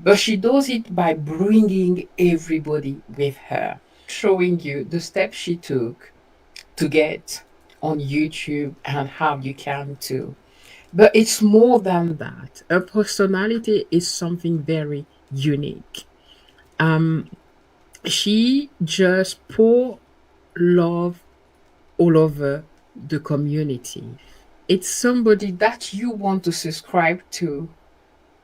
But she does it by bringing everybody with her, showing you the steps she took to get on YouTube and how you can too. But it's more than that. Her personality is something very unique. Um, she just pour love all over the community. It's somebody that you want to subscribe to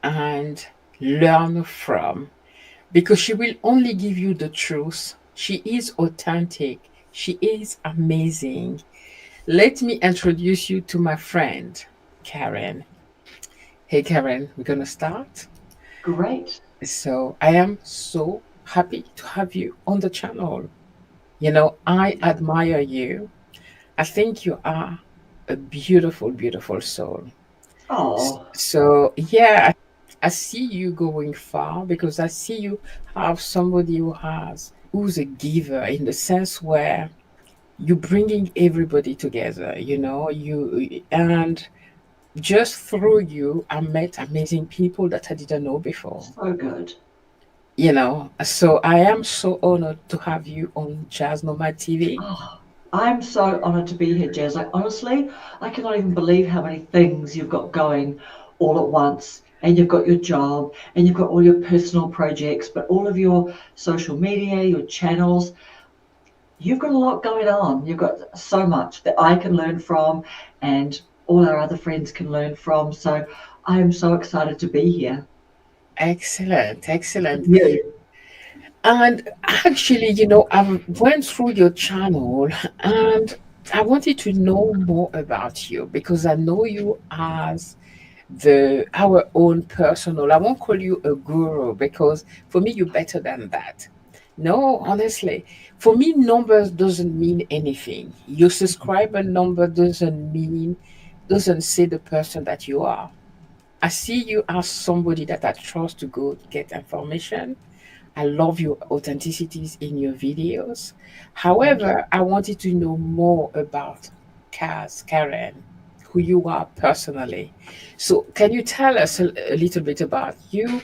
and learn from because she will only give you the truth. She is authentic. She is amazing. Let me introduce you to my friend, Karen. Hey, Karen, we're going to start. Great. So, I am so happy to have you on the channel. I admire you. I think you are a beautiful, beautiful soul. Oh, So, yeah, I see you going far because I see you have somebody who's a giver in the sense where you're bringing everybody together, and just through you, I met amazing people that I didn't know before. so good. So I am so honored to have you on Jazz Nomad TV. Oh, I'm so honored to be here, Jazz. Like, honestly, I cannot even believe how many things you've got going all at once. And you've got your job, and you've got all your personal projects, but all of your social media, your channels. You've got a lot going on. You've got so much that I can learn from, and all our other friends can learn from. So I am so excited to be here Excellent, with excellent. you. And actually, I went through your channel and I wanted to know more about you because I know you as the our own personal. I won't call you a guru because for me you're better than that. No, honestly, for me numbers doesn't mean anything. Your subscriber number doesn't say the person that you are. I see you as somebody that I trust to go get information. I love your authenticities in your videos. Thank you. However, I wanted to know more about Karen, who you are personally. So, can you tell us a little bit about you?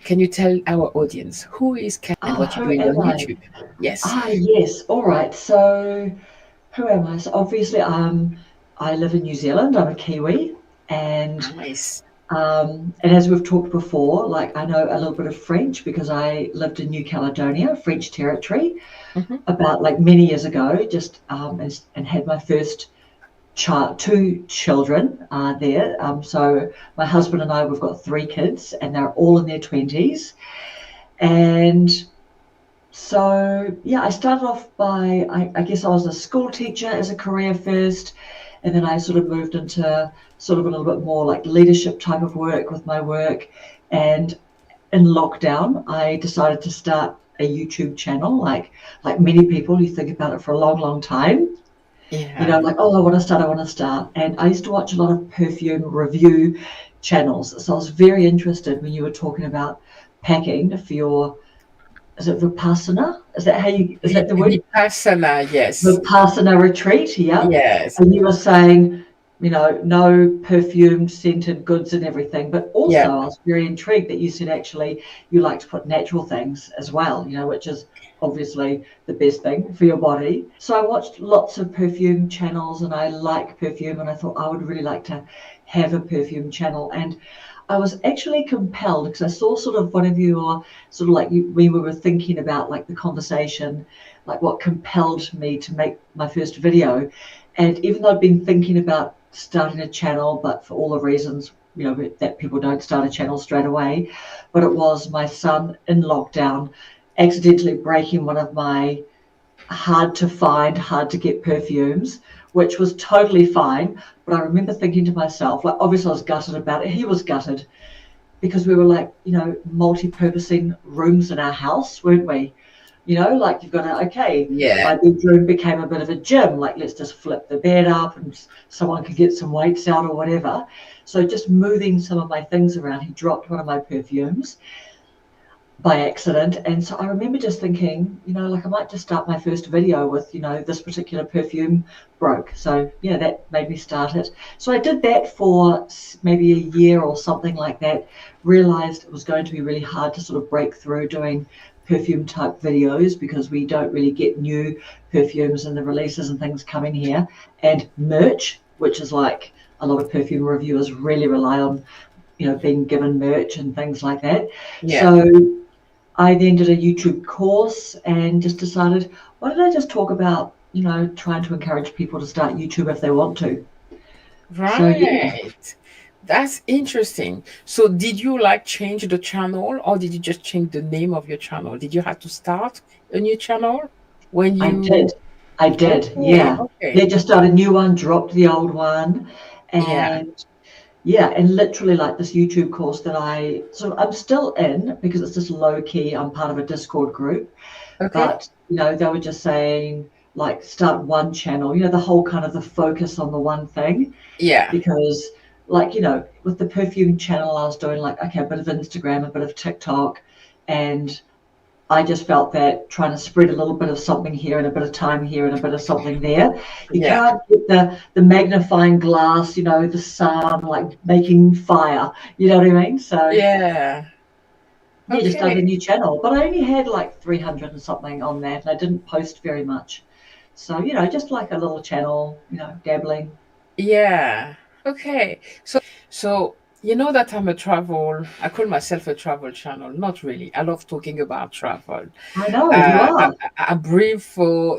Can you tell our audience who is Karen and Oh, what you're who doing on am I? YouTube? Yes. Ah, yes. All right. So, who am I? So, obviously, I live in New Zealand. I'm a Kiwi, and Nice. as we've talked before, like I know a little bit of French because I lived in New Caledonia, French territory, Hmm. about like many years ago. Just and had my first child, two children there. So my husband and I, we've got three kids, and they're all in their 20s, and so, yeah, I started off by, I guess I was a school teacher as a career first, and then I sort of moved into sort of a little bit more like leadership type of work with my work. And in lockdown, I decided to start a YouTube channel. Like many people, you think about it for a long, long time. You know, Yeah. like, oh, I want to start, I want to start. And I used to watch a lot of perfume review channels. So I was very interested when you were talking about packing for your, is it Vipassana? Is that how you, is that the word? Vipassana, yes. Vipassana retreat, yep. Yes. And you were saying, you know, no perfumed scented goods and everything. But also Yeah. I was very intrigued that you said actually you like to put natural things as well, you know, which is obviously the best thing for your body. So I watched lots of perfume channels and I like perfume and I thought I would really like to have a perfume channel. And I was actually compelled because I saw sort of one of your sort of like you, when we were thinking about like the conversation, like what compelled me to make my first video. And even though I'd been thinking about starting a channel, but for all the reasons, you know, that people don't start a channel straight away, but it was my son in lockdown accidentally breaking one of my hard to find, hard to get perfumes, which was totally fine. But I remember thinking to myself, like, obviously I was gutted about it. He was gutted because we were like, you know, multi-purposing rooms in our house, weren't we? You know, like you've got to, okay, Yeah. my bedroom became a bit of a gym, like let's just flip the bed up and someone could get some weights out or whatever. So just moving some of my things around, he dropped one of my perfumes. by accident. And so I remember just thinking, like I might just start my first video with, this particular perfume broke. So yeah, that made me start it. So I did that for maybe a year or something like that, realized it was going to be really hard to sort of break through doing perfume type videos because we don't really get new perfumes and the releases and things coming here, and merch, which is like a lot of perfume reviewers really rely on, being given merch and things like that. Yeah. So I then did a YouTube course and just decided, why don't I just talk about, trying to encourage people to start YouTube if they want to. So yeah, Right. That's interesting. So did you like change the channel or did you just change the name of your channel? Did you have to start a new channel when I did. you I did. okay, Yeah. Yeah, okay. just started a new one, dropped the old one. Yeah. And yeah, and literally like this YouTube course that I'm still in because it's just low key. I'm part of a Discord group, Okay. but they were just saying like start one channel, the whole kind of the focus on the one thing. Yeah. Because like with the perfume channel I was doing like, okay, a bit of Instagram, a bit of TikTok, and I just felt that trying to spread a little bit of something here and a bit of time here and a bit of something there, you Yeah. can't get the magnifying glass, the sun like making fire, you know what I mean? So Yeah. yeah, just started a Okay. new channel, but I only had like 300 and something on that, and I didn't post very much. So just like a little channel, dabbling. Yeah. Okay. So you know that I call myself a travel channel. Not really. I love talking about travel. I know you are. I breathe for,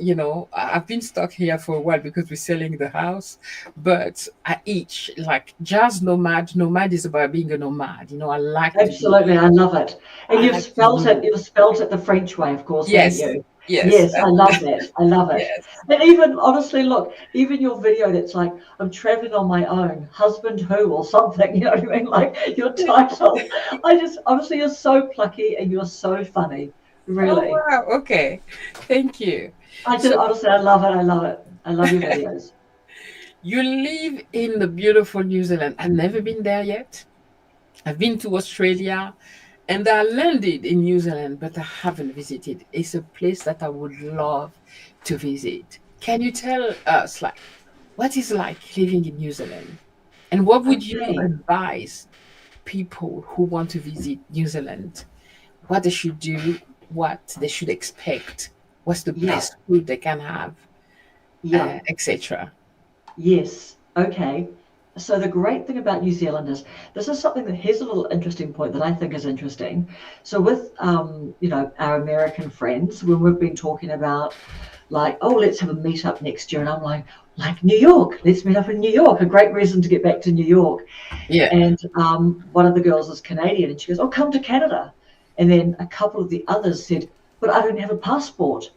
I've been stuck here for a while because we're selling the house, but I each like jazz nomad. Nomad is about being a nomad. I like to be, Absolutely, I love it. And I you've like to spelt it, move. you've spelt it the French way, of course, haven't Yes, you? yes, Yes, I love that. I love it. yes. And even honestly, look, even your video that's like, I'm traveling on my own, husband who or something, you know what I mean? Like your title. I just honestly you're so plucky and you're so funny. Oh Really. wow. Okay. Thank you. I just So honestly I love it. I love it. I love your videos. you live in the beautiful New Zealand. I've never been there yet. I've been to Australia and I landed in New Zealand, but I haven't visited. It's a place that I would love to visit. Can you tell us, like, what is like living in New Zealand? And what would you Okay. advise people who want to visit New Zealand? What they should do, what they should expect, what's the Yeah. best food they can have, Yeah. etc. Yes. Okay. So the great thing about New Zealand is this is something that here's a little interesting point that I think is interesting. So with our American friends, when we've been talking about like, oh, let's have a meetup next year, and I'm like New York, let's meet up in New York. A great reason to get back to New York. Yeah. And one of the girls is Canadian, and she goes, oh, come to Canada. And then a couple of the others said, but I don't have a passport.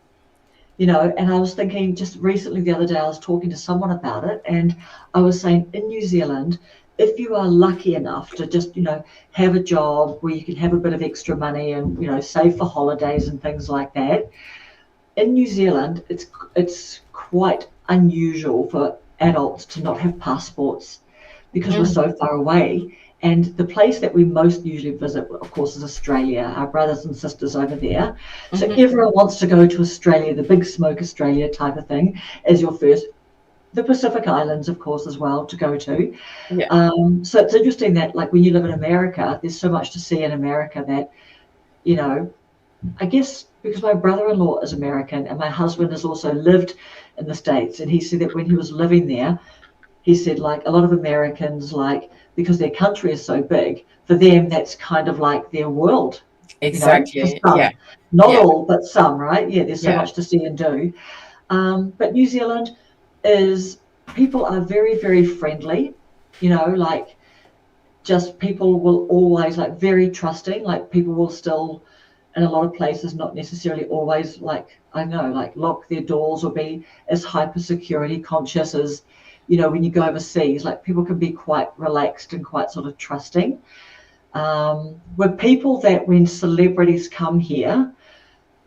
And I was thinking just recently the other day, I was talking to someone about it, and I was saying in New Zealand, if you are lucky enough to just, have a job where you can have a bit of extra money and, save for holidays and things like that, in New Zealand, it's quite unusual for adults to not have passports because we're Mm, so far away. And the place that we most usually visit, of course, is Australia, our brothers and sisters over there. So mhm. everyone wants to go to Australia, the big smoke Australia type of thing, as your first. The Pacific Islands, of course, as well to go to. Yeah. So it's interesting that, like, when you live in America, there's so much to see in America that, you know, I guess because my brother-in-law is American and my husband has also lived in the States, and he said that when he was living there, he said like a lot of Americans, like because their country is so big, for them that's kind of like their world, for Exactly. Yeah. some, not Yeah. all, but some, right? Yeah, there's so Yeah. much to see and do. But New Zealand is people are very, very friendly, like just people will always like very trusting, like people will still in a lot of places not necessarily always like I know like lock their doors or be as hyper security conscious as when you go overseas, like people can be quite relaxed and quite sort of trusting. We're people that when celebrities come here,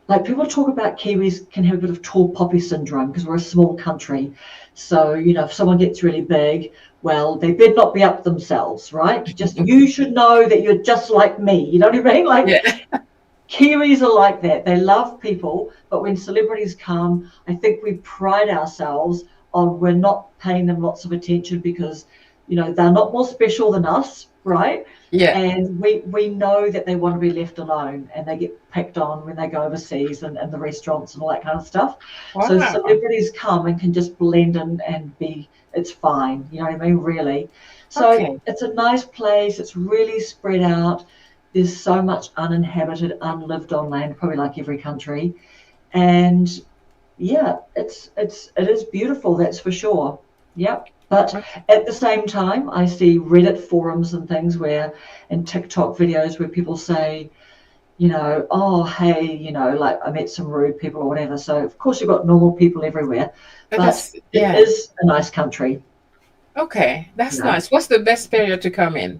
like people talk about Kiwis can have a bit of tall poppy syndrome because we're a small country. So, if someone gets really big, well, they better not be up themselves, right? Just you should know that you're just like me. You know what I mean? Like Yeah. Kiwis are like that. They love people, but when celebrities come, I think we pride ourselves on we're not paying them lots of attention because, they're not more special than us, right? Yeah. And we know that they want to be left alone and they get picked on when they go overseas and the restaurants and all that kind of stuff. So Wow. celebrities come and can just blend in and be, it's fine. You know what I mean? Really. So Okay. it's a nice place. It's really spread out. There's so much uninhabited, unlived on land, probably like every country. And yeah, it is beautiful, that's for sure. Yep. But Okay. at the same time, I see Reddit forums and things where, and TikTok videos where people say, oh, hey, like I met some rude people or whatever. So of course you've got normal people everywhere, But but that's, it yeah. is a nice country. Okay. You That's know, nice. What's the best period to come in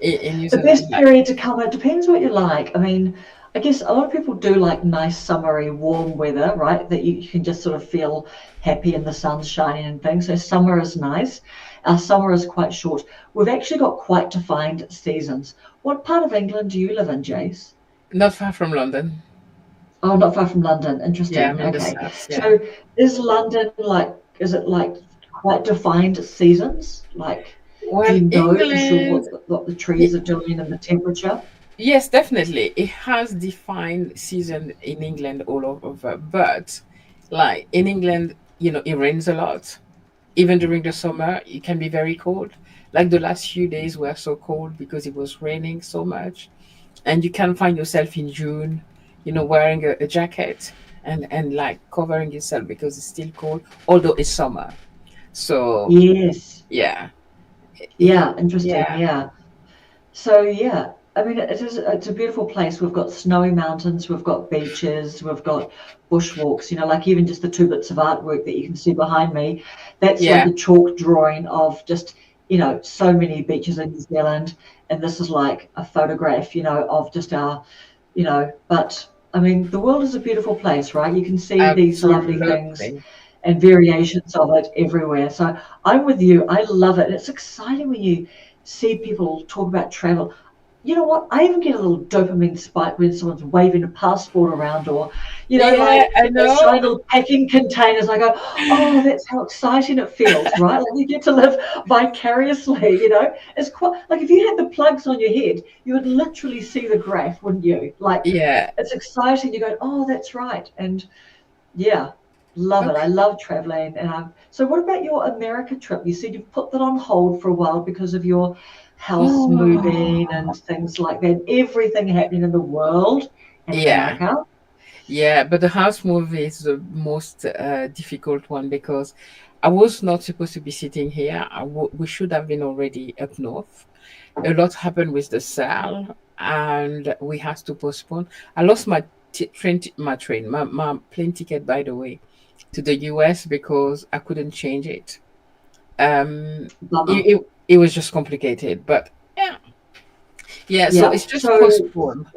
New the Zealand? best Like, period to come, it depends what you like. I mean, I guess a lot of people do like nice summery warm weather, right? That you can just sort of feel happy and the sun's shining and things. So summer is nice. Our summer is quite short. We've actually got quite defined seasons. What part of England do you live in, Jace? not far from London. Oh, not far from London. Yeah, Interesting. I'm in the Okay. south. Yeah. So is London like, is it like quite defined seasons? Like, do Well, you know for sure England, what the y- trees are doing and the temperature? yes, definitely. It has defined season in England all over, but like in England, it rains a lot. Even during the summer, it can be very cold. Like the last few days were so cold because it was raining so much. And you can find yourself in June, wearing a jacket and like covering yourself because it's still cold, although it's summer. So Yes. yeah. Yeah, interesting. Yeah. Yeah. So yeah, I mean it's a beautiful place. We've got snowy mountains, we've got beaches, we've got bushwalks, like even just the two bits of artwork that you can see behind me, that's like Yeah. a chalk drawing of just, so many beaches in New Zealand. And this is like a photograph, of just our, but I mean the world is a beautiful place, right? You can see these lovely things Absolutely. and variations of it everywhere. So I'm with you. I love it. It's exciting when you see people talk about travel. You know what? I even get a little dopamine spike when someone's waving a passport around or, Yeah, like I they're know. showing little packing containers. I go, oh, that's how exciting it feels, right? Like you get to live vicariously, It's quite like if you had the plugs on your head, you would literally see the graph, wouldn't you? Like Yeah. it's exciting. You go, oh, that's right. And yeah, love it. I Okay. love traveling. And so what about your America trip? You said you've put that on hold for a while because of your house moving Oh, and things like that. Everything happening in the world and in yeah. America. Yeah, but the house move is the most difficult one because I was not supposed to be sitting here. We should have been already up north. A lot happened with the sale, and we had to postpone. I lost my plane ticket, by the way, to the US because I couldn't change it. Um, Bummer. it was just complicated, but yeah, yeah. So Yeah. it's just So postponed.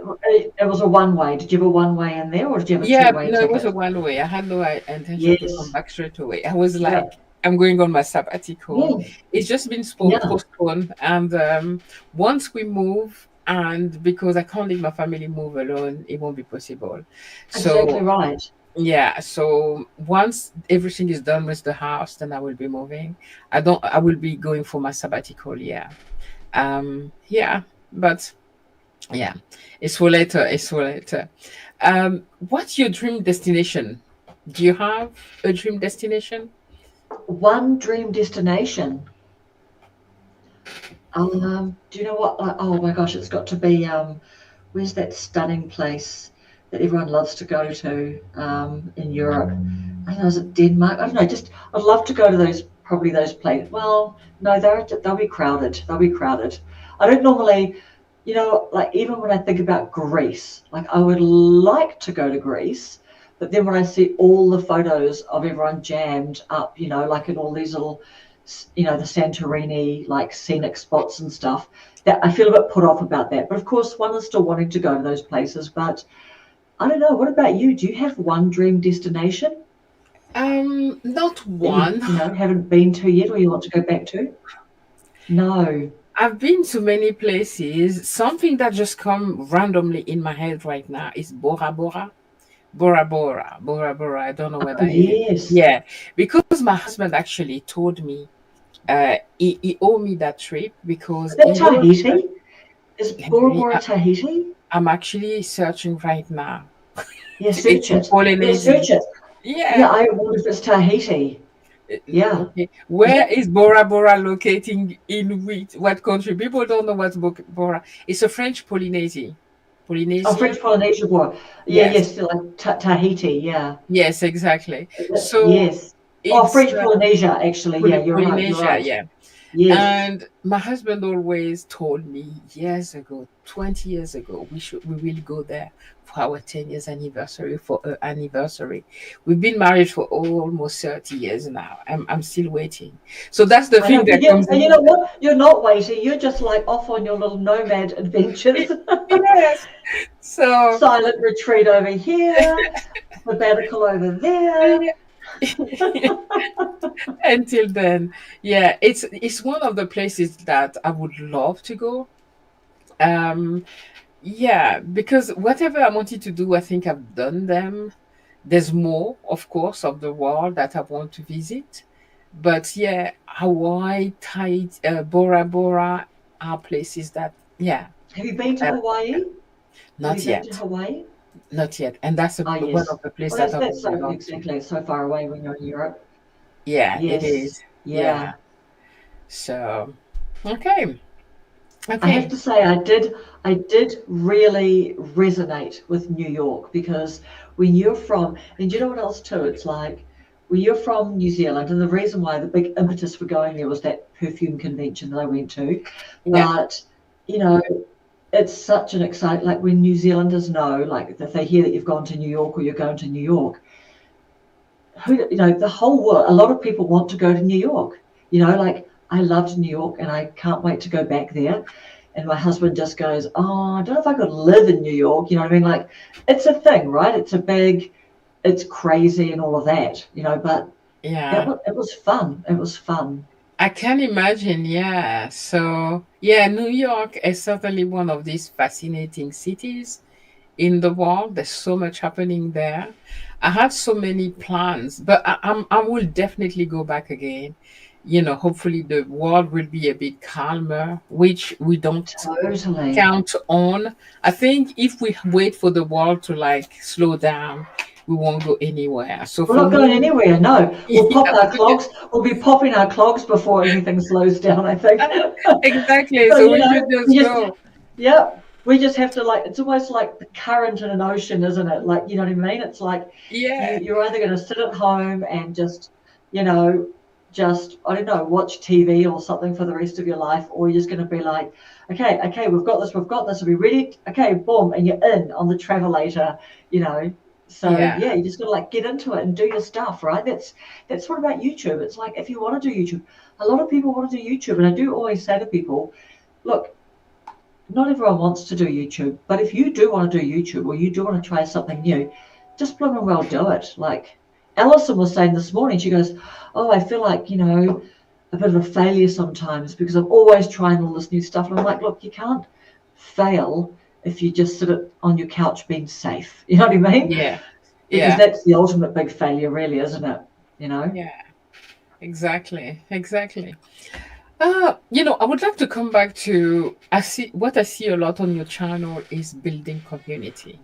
it was a one way. Did you have a one way in there or did you have a two Yeah, way no, it was a ticket? one way. I had no intention to come Yes. back straight away. I was Yeah. like, I'm going on my sabbatical. Yeah. It's just been Yeah. postponed. And once we move, and because I can't leave my family move alone, it won't be possible. Exactly So, right. yeah. So once everything is done with the house, then I will be moving. I will be going for my sabbatical. Yeah. Yeah. But yeah, it's for later. It's for later. What's your dream destination? Do you have a dream destination? One dream destination. Do you know what? Oh my gosh, it's got to be where's that stunning place that everyone loves to go to in Europe? I don't know, is it Denmark? I don't know. Just I'd love to go to those probably those places. Well, no, they'll be crowded. They'll be crowded. I don't normally, like even when I think about Greece, like I would like to go to Greece, but then when I see all the photos of everyone jammed up, like in all these little, the Santorini like scenic spots and stuff, that I feel a bit put off about that. But of course, one is still wanting to go to those places. But I don't know. What about you? Do you have one dream destination Not that you one. haven't been to yet, or you want to go back to? No. I've been to many places. Something that just come randomly in my head right now is Bora Bora. Bora Bora, Bora Bora. I don't know where Oh, that is. yes. Yeah, because my husband actually told me he owed me that trip because Is that he was. Tahiti? Is Bora Henry, Bora Tahiti? I'm actually searching right now. Yeah, It's search in it. Yeah, Polynesia. search it. Yeah, Yeah. I wonder if it's Tahiti. Yeah. Okay. Is Where it? is Bora Bora locating in which what country? People don't know what's Bora. It's a French Polynesia. Oh, Polynesia. French Polynesia Bora. Yeah, Yes. yes, like Tahiti. Yeah. Yes, exactly. Is it? So Yes. Oh, it's French Polynesia, actually. Yeah, you're right. You're Polynesia, right. yeah. Yes. And my husband always told me years ago, 20 years ago, we will go there for our 10 years anniversary, for our anniversary. We've been married for almost 30 years now. I'm still waiting. So that's the I know, thing but that yeah, comes and in you my know what? You're not waiting. You're just like off on your little nomad head. adventures. Yes. So Silent retreat over here, sabbatical over there. until then, yeah, it's one of the places that I would love to go. Um Yeah, because whatever I wanted to do, I think I've done them. There's more, of course, of the world that I want to visit. But yeah, Hawaii, Bora Bora are places that, yeah, Have you been to uh, Hawaii? Have you not been to yet. Hawaii? Not yet. And that's Ah, one of yes. the places Well, that that's I that's would so love to. exactly. It's so far away when you're in Europe. Yeah, it Yes. is. Yeah. Yeah. So, okay. I have Okay. to say I did really resonate with New York because when you're from, and you know what else too, it's like when you're from New Zealand, and the reason why the big impetus for going there was that perfume convention that I went to. Yeah. But you know, it's such an exciting, like when New Zealanders know, like if they hear that you've gone to New York or you're going to New York, the whole world, a lot of people want to go to New York. Like I loved New York and I can't wait to go back there. And my husband just goes, "Oh, I don't know if I could live in New York." You know what I mean? Like it's a thing, right? It's crazy and all of that, but Yeah. it was fun. It was fun. I can imagine, yeah. So, yeah, New York is certainly one of these fascinating cities in the world. There's so much happening there. I had so many plans, but I will definitely go back again. Hopefully the world will be a bit calmer, which we don't Totally. count on. I think if we wait for the world to like slow down, we won't go anywhere. So We're for not going me, anywhere. No, we'll yeah, pop our clogs. We'll be popping our clogs before anything slows down, I think. exactly. So, So we should we just just, go. yeah, we just have to like, it's almost like the current in an ocean, isn't it? Like, you know what I mean? It's like Yeah, you're either going to sit at home and you know, I don't know, watch TV or something for the rest of your life, or you're just going to be like, okay, we've got this. Are we ready? Okay, boom, and you're in on the travelator, you know. So yeah, yeah, you just got to like get into it and do your stuff, right? That's what about YouTube. It's like if you want to do YouTube, a lot of people want to do YouTube, and I do always say to people, look, not everyone wants to do YouTube, but if you do want to do YouTube or you do want to try something new, just blooming well do it. Like Alison was saying this morning, she goes, "Oh, I feel like, a bit of a failure sometimes because I'm always trying all this new stuff." And I'm like, look, you can't fail if you just on your couch being safe. You know what I mean? yeah, Because yeah, that's the ultimate big failure, really, isn't it? You know? yeah. Exactly, exactly. I would like to come back to I see a lot on your channel is building community.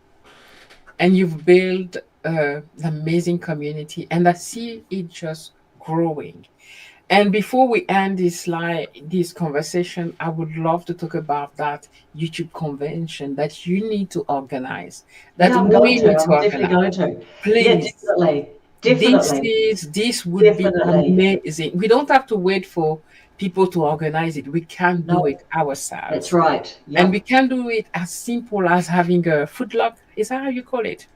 And you've built an amazing community, and I see it just growing. And before we end this conversation, I would love to talk about that YouTube convention that you need to organize, that Yeah, I'm we going to. need to I'm definitely organize. going to. Yeah, Please, definitely. this Definitely. is this would be Definitely. amazing. We don't have to wait for people to organize it. We can do No, it that's ourselves. right. And we Yep. can do it as simple as having a food log. Is that how you call it?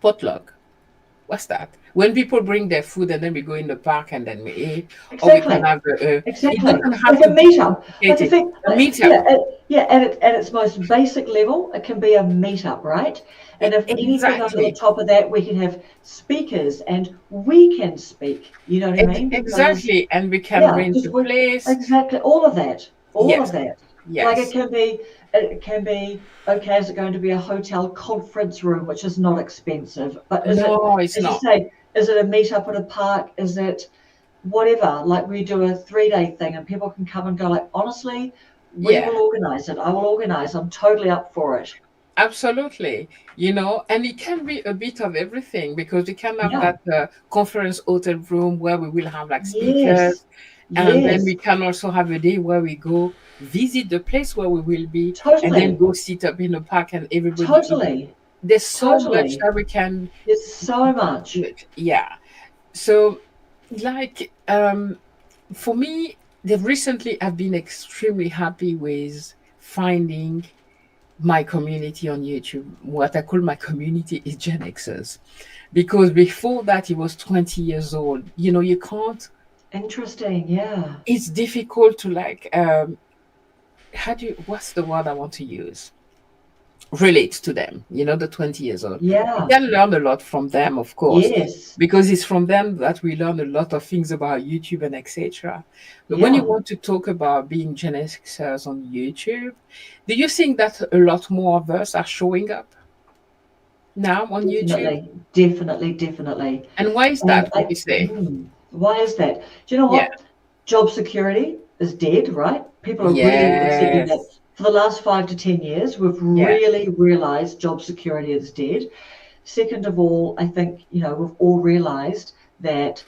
Potluck. What's that? When people bring their food and then we go in the park and then we eat, or we can Exactly. have it Exactly. doesn't have Like a to be meetup. Like a complicated. thing. A Like, meetup. yeah. At its most basic level, it can be a meetup, right? And if anything over the Exactly. top of that, we can have speakers and we can speak. You know what I mean? Because Exactly. And we can yeah, rent because a we're place. exactly all of that. all of Yes. that. Like Yes. it can be, okay, is it going to be a hotel conference room, which is not expensive, but is it, No, it's as you not. say, is it a meetup at a park? Is it whatever? Like we do a 3 day thing and people can come and go, like, honestly, we Yeah. will organize it. I will organize. I'm totally up for it. Absolutely, and it can be a bit of everything because we can have Yeah. that conference hotel room where we will have like Yes. speakers, and then Yes. we can also have a day where we go visit the place where we will be, and then Totally. go sit up in the park and everybody eat. Totally. There's so much Totally. that we can There's so do much. it. Yeah. So, like, for me, they've recently I've been extremely happy with finding my community on YouTube. What I call my community is Gen Xers. Because before that, he was 20 years old. You can't, Interesting. Yeah. it's difficult to like, what's the word I want to use? Relate to them, the 20 years old. We Yeah. can learn a lot from them, of course, Yes. because it's from them that we learn a lot of things about YouTube and etc. But when you Yeah. want to talk about being Gen Xers on YouTube, do you think that a lot more of us are showing up now on YouTube? Definitely. Definitely. Definitely. And why is And that, would you say? why is that? Do you know Yeah. what? Job security is dead, right? People are really accepting that. Yes. For the last 5 to 10 years, we've Yeah. really realized job security is dead. Second of all, I think, we've all realized that,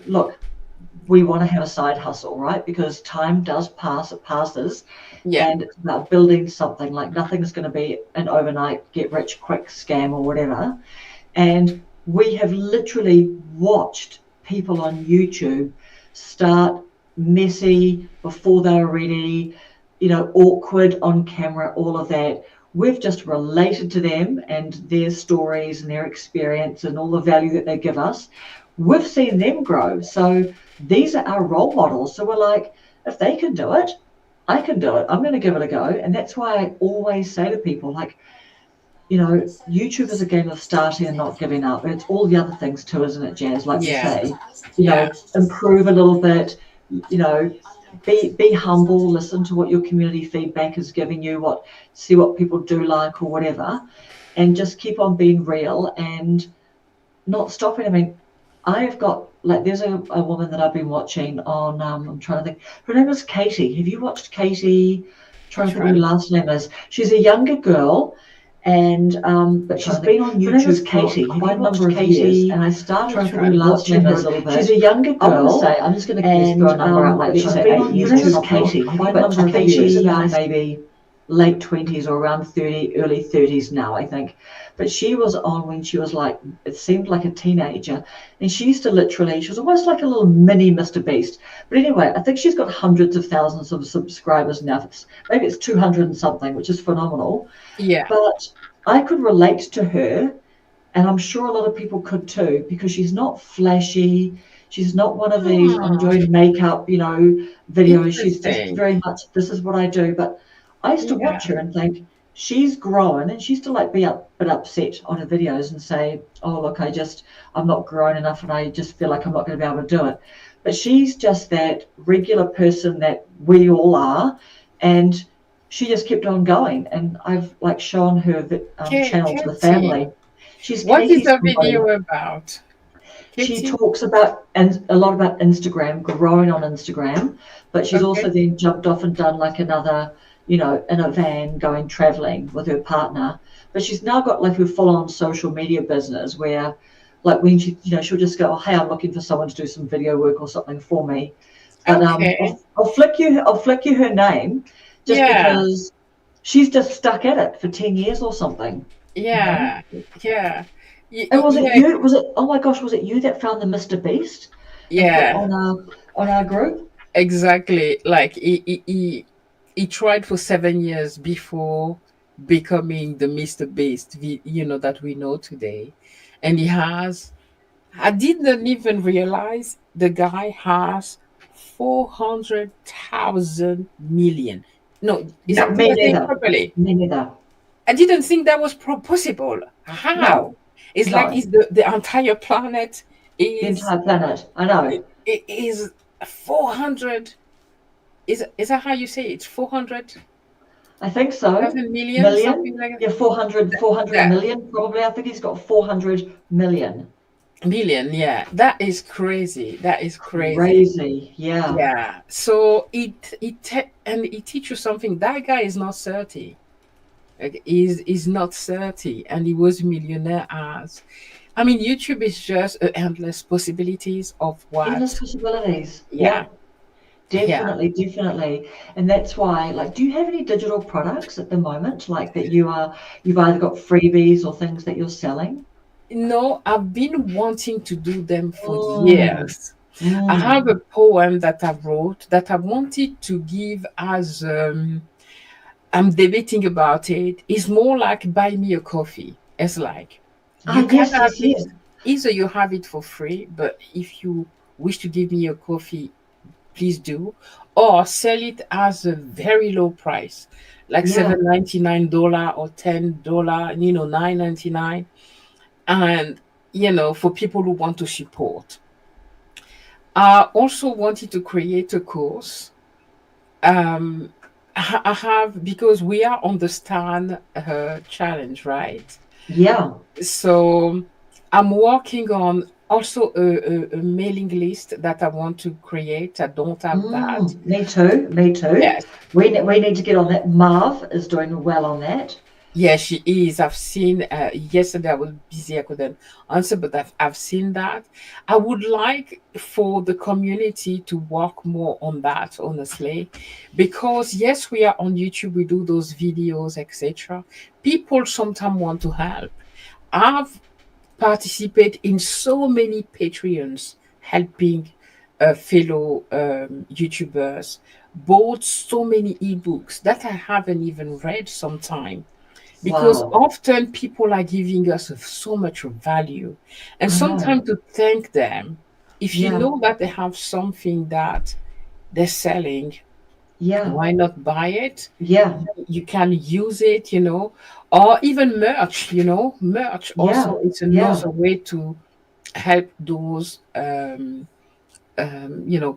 look, we want to have a side hustle, right? Because time does pass, it passes, Yeah. and it's about building something. Like nothing is going to be an overnight get rich quick scam or whatever. And we have literally watched people on YouTube start messy before they were ready, awkward on camera, all of that. We've just related to them and their stories and their experience and all the value that they give us. We've seen them grow. So these are our role models. So we're like, if they can do it, I can do it. I'm going to give it a go. And that's why I always say to people, like, YouTube is a game of starting and not giving up. And it's all the other things too, isn't it, Jazz? Like you Yeah. say, Yeah. improve a little bit, be humble, listen to what your community feedback is giving you, see what people do like or whatever, and just keep on being real and not stopping. I mean, I've got like there's a woman that I've been watching on I'm trying to think. Her name is Katie. Have you watched Katie? Trying to Which think what her one? last name is. She's a younger girl, and but she's been on Her name is YouTube for Katie. Have quite you a number watched of years. Katie? And I I'm started trying to think what her last watching name her a is. little bit. She's a younger I'm going to girl, say I'm just going to just and throw a number out like she's say been on 8 years YouTube. Her or name is something. Katie. Have you Quite a watched number of years. Katie? About maybe late 20s or around 30, early 30s now, I think. But she was on when she was like, it seemed like a teenager. And she used to literally, she was almost like a little mini Mr. Beast. But anyway, I think she's got hundreds of thousands of subscribers now. Maybe it's 200 and something, which is phenomenal. Yeah. But I could relate to her. And I'm sure a lot of people could too, because she's not flashy. She's not one of these, I'm Ah, doing makeup, videos. She's just interesting. very much, this is what I do. But I used to Yeah. watch her and think, she's grown, and she used to like be a bit upset on her videos and say, oh, look, I'm not grown enough and I just feel like I'm not going to be able to do it. But she's just that regular person that we all are. And she just kept on going. And I've like shown her channel to the Katie. family. She's What is Katie the somebody. video about? She Katie? talks about and a lot about Instagram, growing on Instagram, but she's Okay. also then jumped off and done like another, in a van going traveling with her partner. But she's now got like her full-on social media business where, like when she'll just go, oh, hey, I'm looking for someone to do some video work or something for me. But Okay. I'll flick you her name, just Yeah. because she's just stuck at it for 10 years or something. You know. Yeah. Yeah. And was it Yeah. you? Was it? Oh my gosh! Was it you that found the Mr. Beast and put Yeah. on our group? Exactly. Like he tried for 7 years before becoming the Mr. Beast, that we know today. And I didn't even realize the guy has 400,000 million. No, No, did me I say it neither. properly? Me neither. I didn't think that was possible. How? No, It's like no. is the entire planet The is entire planet. I know. it is 400. is that how you say it? 400,000 I think so. million, something Million? like that. Yeah, 400 That million probably. I think he's got 400 million. million, yeah. That is crazy. That is crazy. Crazy. Yeah. Yeah. So and it teaches you something. That guy is not 30. Like, he's not 30 and he was millionaire as. I mean, YouTube is just endless possibilities of Endless what. possibilities. Yeah. Yeah. Yeah. Definitely, definitely. And that's why, like, do you have any digital products at the moment, like that you've either got freebies or things that you're selling? No, I've been wanting to do them for Mm, years. I have mm. a poem that I wrote that I wanted to give as I'm debating about it. It's more like buy me a coffee. It's like Ah, you can yes, have yes, it, yes. either you have it for free, but if you wish to give me a coffee, please do, or sell it as a very low price, like Yeah, $7.99 or $10, 9.99, and for people who want to support. I also wanted to create a course. Um, I have, because we are on the Stan challenge, right? yeah. So I'm working on also a mailing list that I want to create. I don't have that. Me too. Me too. Yes. We need to get on that. Marv is doing well on that. Yeah, she is. I've seen yesterday I was busy, I couldn't answer, but I've seen that. I would like for the community to work more on that, honestly, because yes, we are on YouTube, we do those videos, etc. People sometimes want to help. I've participated in so many Patreons helping fellow YouTubers, bought so many ebooks that I haven't even read sometime, because Wow. often people are giving us so much value, and I know. sometimes to thank them, if you Yeah, know that they have something that they're selling, yeah, why not buy it? yeah, You can use it, or even merch. Merch yeah, also is yeah. another way to help those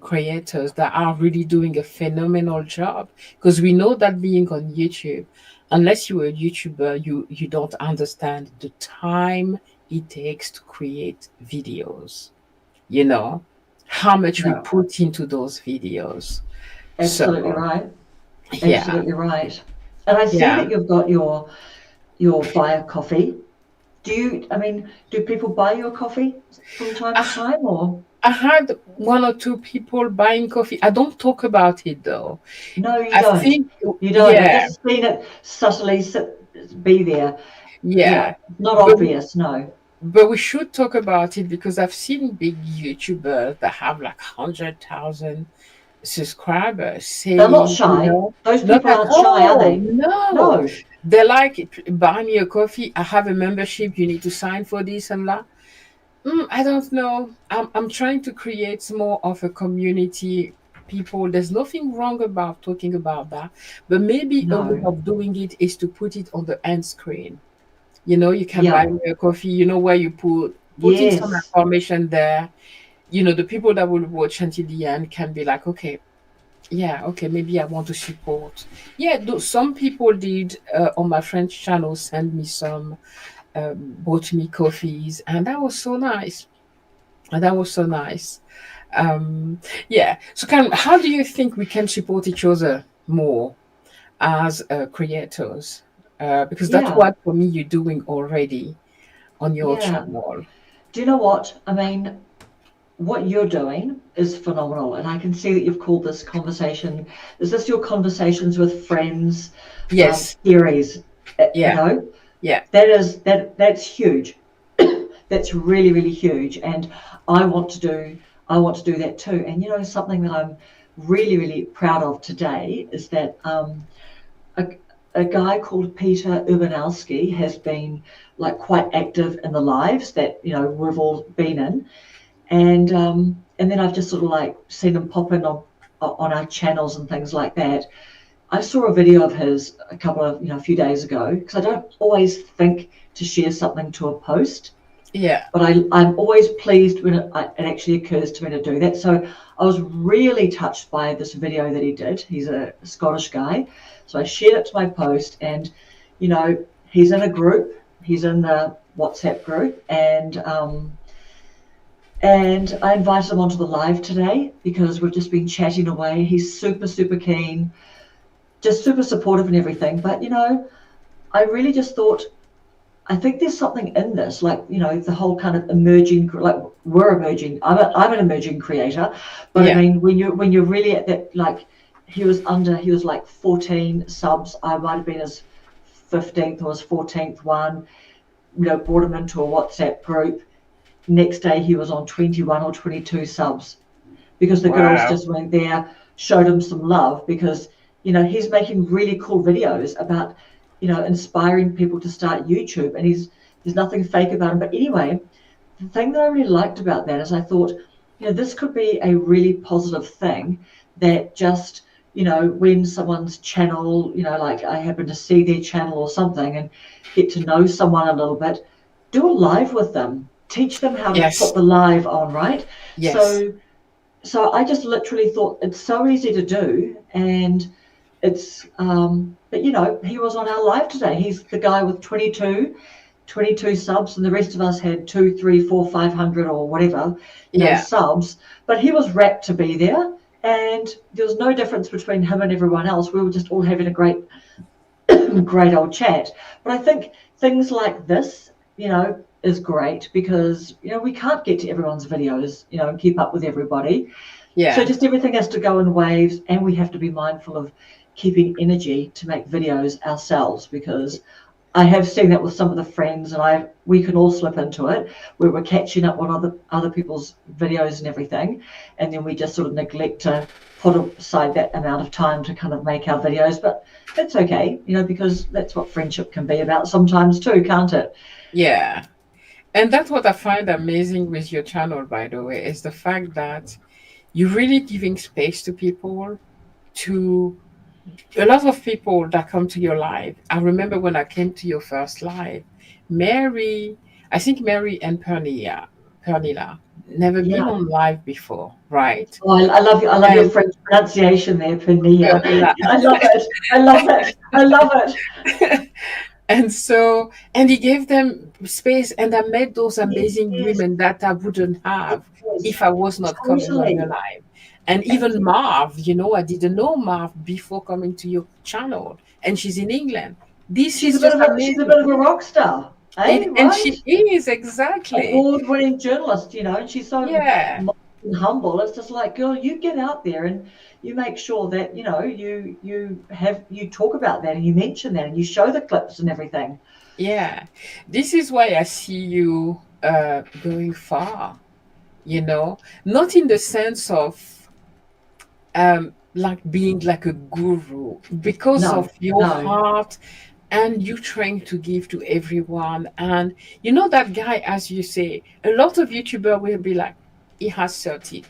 creators that are really doing a phenomenal job, because we know that being on YouTube, unless you're a YouTuber, you don't understand the time it takes to create videos, you know how much we No, put into those videos. So absolutely right. yeah. Absolutely right. And I see Yeah. that you've got your buy a coffee. I mean, do people buy your coffee from time to I, time or? I had one or two people buying coffee. I don't talk about it though. No, you I don't. think, You don't. I've yeah, just seen it subtly be there. Yeah, yeah. not But obvious. No, But we should talk about it, because I've seen big YouTubers that have like 100,000 subscribers they're not saying, shy. Those not people at aren't shy, are all. they? No. No, They're like, buy me a coffee. I have a membership. You need to sign for this and that. I don't know. I'm trying to create more of a community. People, there's nothing wrong about talking about that. But maybe a way no. of doing it is to put it on the end screen. You can buy Yeah. me a coffee, where you put in some Yes. information there. The people that will watch until the end can be like, okay, yeah, okay, maybe I want to support. Yeah, some people did on my French channel send me some, bought me coffees, and that was so nice. And that was so nice. Yeah. So, how do you think we can support each other more as creators? Because that's Yeah. what, for me, you're doing already on your Yeah. channel. Do you know what? I mean, what you're doing is phenomenal. And I can see that you've called this conversation. Is this your conversations with friends Yes. series? You Yeah. know, Yeah. that's huge. That's really, really huge. And I want to do I want to do that too. And something that I'm really, really proud of today is that a, a guy called Peter Urbanowski has been like quite active in the lives that we've all been in, and then I've just sort of like seen him pop in on our channels and things like that. I saw a video of his a few days ago, because I don't always think to share something to a post. Yeah. But I'm always pleased when it actually occurs to me to do that. So I was really touched by this video that he did. He's a Scottish guy. So I shared it to my post, and he's in a group. He's in the WhatsApp group, and I invited him onto the live today because we've just been chatting away. He's super, super keen, just super supportive and everything. But I really just thought, I think there's something in this, like, the whole kind of emerging, like we're emerging. I'm an emerging creator, but I Yeah. mean, when you're really at that, like, he was like 14 subs. I might have been his 15th or his 14th one. Brought him into a WhatsApp group. Next day, he was on 21 or 22 subs because the girls Wow. just went there, showed him some love because, he's making really cool videos about, inspiring people to start YouTube. And there's nothing fake about him. But anyway, the thing that I really liked about that is I thought, this could be a really positive thing that just, when someone's channel, like I happen to see their channel or something and get to know someone a little bit, do a live with them, teach them how to put Yes. the live on, right? Yes. So I just literally thought it's so easy to do, and but he was on our live today. He's the guy with 22 subs, and the rest of us had 2, 3, 4, 500 or whatever, Yeah. subs. But he was rapt to be there, and there was no difference between him and everyone else. We were just all having a great old chat. But I think things like this, is great because we can't get to everyone's videos, and keep up with everybody. So Yeah. just everything has to go in waves, and we have to be mindful of keeping energy to make videos ourselves, because I have seen that with some of the friends, and we can all slip into it where we're catching up on other people's videos and everything, and then we just sort of neglect to put aside that amount of time to kind of make our videos. But that's okay, because that's what friendship can be about sometimes too, can't it? Yeah. And that's what I find amazing with your channel, by the way, is the fact that you're really giving space to people, to a lot of people that come to your live. I remember when I came to your first live, Mary, I think Mary and Pernilla, never been Yeah. on live before, right? Oh, I love your And French pronunciation there, Pania. Pernilla. I love it. I love it. I love it. And so, and he gave them space, and I met those amazing Yes, women that I wouldn't have yes, if I was not coming on your totally. live. And even Absolutely. Marv, I didn't know Marv before coming to your channel, and she's in England. This is just She's a amazing. bit of a rock star, eh? And Right? she is exactly. Award-winning journalist, and she's so Yeah, modest and humble. It's just like, girl, you get out there and you make sure that you talk about that and you mention that and you show the clips and everything. yeah. This is why I see you going far, not in the sense of like being like a guru, because of No, your no. heart, and you trying to give to everyone. And that guy, as you say, a lot of YouTuber will be like, he has 30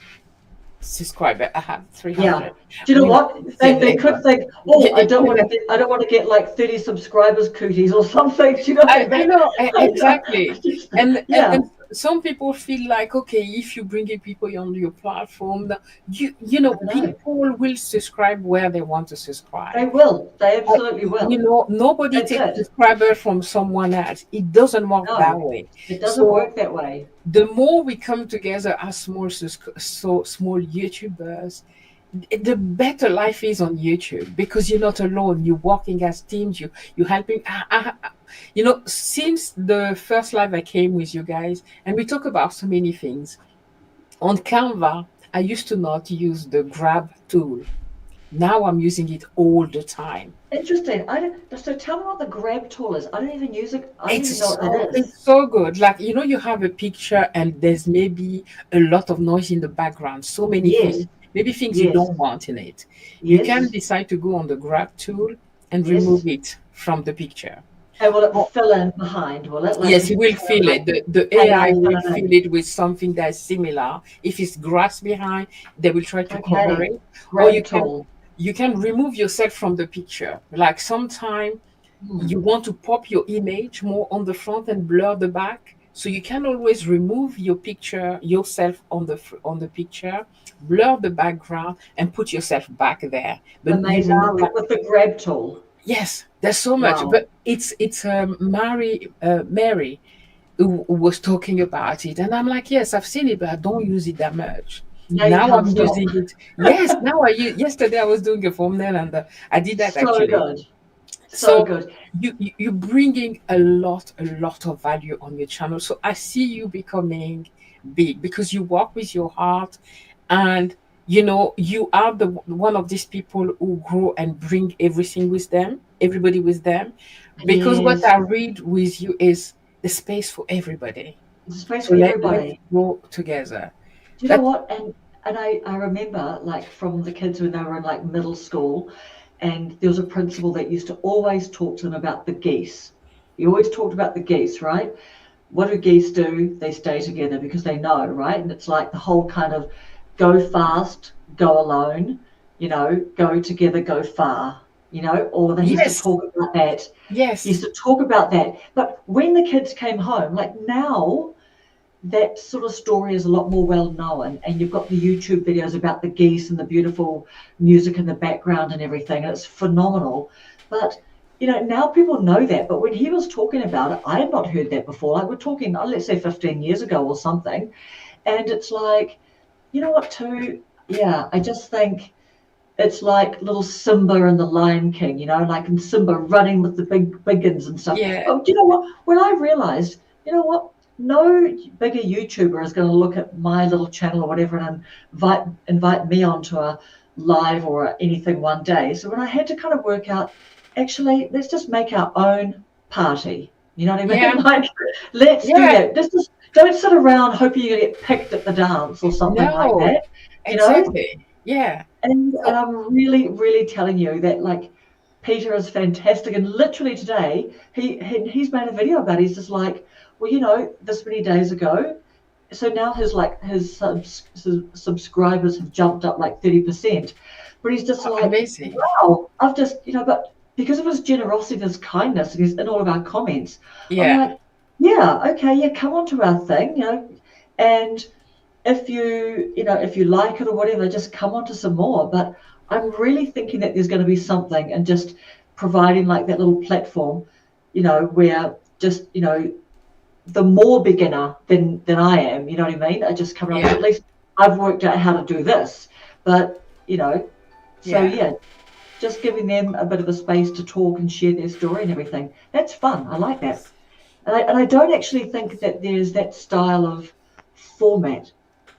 subscriber, I have Yeah. 300. Do you know We what? They could never. think, oh, I don't want to get like 30 subscribers cooties or something. Do you know what I I mean? know, I know. exactly. And Yeah, some people feel like, okay, if you bring in people on your platform, I know. people will subscribe where they want to subscribe. They will. They Uh, absolutely will. Nobody That's takes it. subscriber from someone else. It doesn't work that No, way. it doesn't So work that way. the more we come together as small YouTubers, the better life is on YouTube, because you're not alone. You're working as teams. You're helping. Since the first live I came with you guys, and we talk about so many things on Canva. I used to not use the grab tool. Now I'm using it all the time. Interesting. I don't, so tell me what the grab tool is. I don't even use it. I don't even know what that is. It's so good. Like, you have a picture and there's maybe a lot of noise in the background, so many Yes, things, maybe things you yes, don't want in it. You can yes, decide to go on the grab tool and yes. remove it from the picture. And will it Oh, fill in behind? Will it like yes, just you will kind of feel like it. The AI AI fill will it fill in? it with something that's similar. If it's grass behind, they will try to cover Okay. it. Or Grab tool. you can remove yourself from the picture. Like, sometime Hmm. you want to pop your image more on the front and blur the back, So you can always remove your picture, yourself on on the picture, blur the background, and put yourself back there. But you Amazing. now, like, With the grab tool. yes, there's so much. Wow. But it's Mary who was talking about it, and I'm like, yes, I've seen it, but I don't use it that much. Now you Now can't I'm stop. using it. Yes, now I use. Yesterday I was doing a thumbnail, and I did that So actually. good. So So good. you're bringing a lot of value on your channel. So I see you becoming big because you walk with your heart, and you are the one of these people who grow and bring everything with them, everybody with them. Because what Yes. I read with you is the space for everybody. There's a space So for let's everybody. grow together. Do you know That what? And I remember like from the kids when they were in like middle school, and there was a principal that used to always talk to them about the geese. He always talked about the geese, right? What do geese do? They stay together because they know, right? And it's like the whole kind of go fast, go alone, go together, go far, or they used to yes, talk about that. He used yes, to talk about that. But when the kids came home, like now, that sort of story is a lot more well known, and you've got the YouTube videos about the geese and the beautiful music in the background and everything, and it's phenomenal. But now people know that, but when he was talking about it, I had not heard that before. Like we're talking, let's say 15 years ago or something, and it's like, you know what too, yeah, I just think it's like little Simba and the Lion King, like in Simba running with the big guns and stuff. yeah, But you know what? When I realized, you know what? No bigger YouTuber is going to look at my little channel or whatever and invite me onto a live or anything one day. So when I had to kind of work out, actually, let's just make our own party. You know what I mean? yeah, Like, let's do yeah. that. Just don't sit around hoping you're going to get picked at the dance or something like No, that. You know, exactly. Yeah. and So I'm really, really telling you that like Peter is fantastic. And literally today, he's made a video about it. He's just like, well, this many days ago. So now his subscribers have jumped up like 30%. But he's just like, amazing. wow, I've just, but because of his generosity and his kindness and he's in all of our comments, I'm Yeah. like, yeah, okay, yeah, come on to our thing, and if you like it or whatever, just come on to some more. But I'm really thinking that there's going to be something, and just providing like that little platform, where just the more beginner than I am, you know what I mean? I just come up, Yeah. at least I've worked out how to do this. But so Yeah. yeah, just giving them a bit of a space to talk and share their story and everything. That's fun. I like that. And I don't actually think that there's that style of format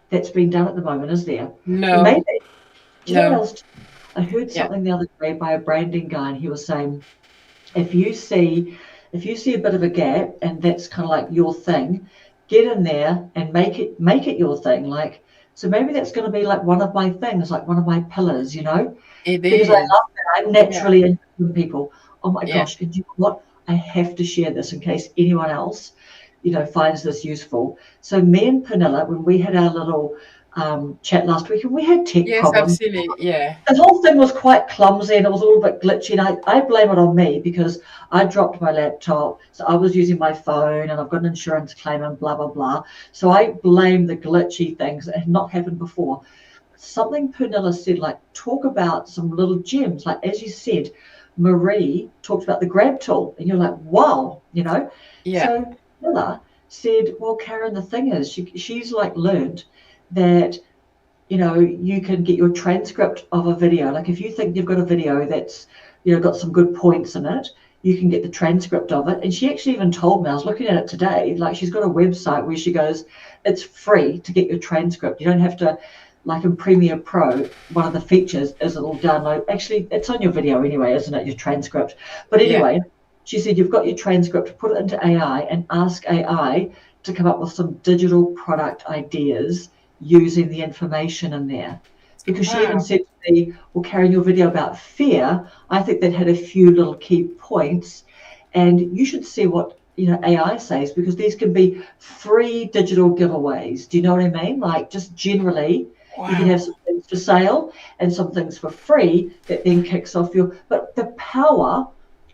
that's being done at the moment, is there? And maybe, No, do you know what no. else? I heard Yeah. something the other day by a branding guy, and he was saying, if you see if you see a bit of a gap and that's kind of like your thing, get in there and make it your thing. Like, so maybe that's going to be like one of my things, like one of my pillars, It because I is. love that. I'm Yeah. naturally interested in people. Oh my Yeah. gosh, and you know what? I have to share this in case anyone else, finds this useful. So me and Panilla, when we had our little chat last week, and we had tech Yes, I've problems, seen it. Yeah. the whole thing was quite clumsy and it was all a bit glitchy. And I blame it on me because I dropped my laptop. So I was using my phone and I've got an insurance claim and blah, blah, blah. So I blame the glitchy things that had not happened before. Something Pernilla said, like, talk about some little gems. Like, as you said, Marie talked about the grab tool. And you're like, wow. Yeah. So Pernilla said, well, Karen, the thing is, she's like learned that you can get your transcript of a video. Like if you think you've got a video that's, got some good points in it, you can get the transcript of it. And she actually even told me, I was looking at it today, like she's got a website where she goes, it's free to get your transcript. You don't have to, like in Premiere Pro, one of the features is it'll download. Actually, it's on your video anyway, isn't it? Your transcript. But Yeah. anyway, she said you've got your transcript, put it into AI and ask AI to come up with some digital product ideas using the information in there. Because she even Wow. said to me, well, Karen, your video about fear, I think that had a few little key points. And you should see what AI says, because these can be free digital giveaways. Do you know what I mean? Like just generally, you can have Wow. some things for sale and some things for free that then kicks off but the power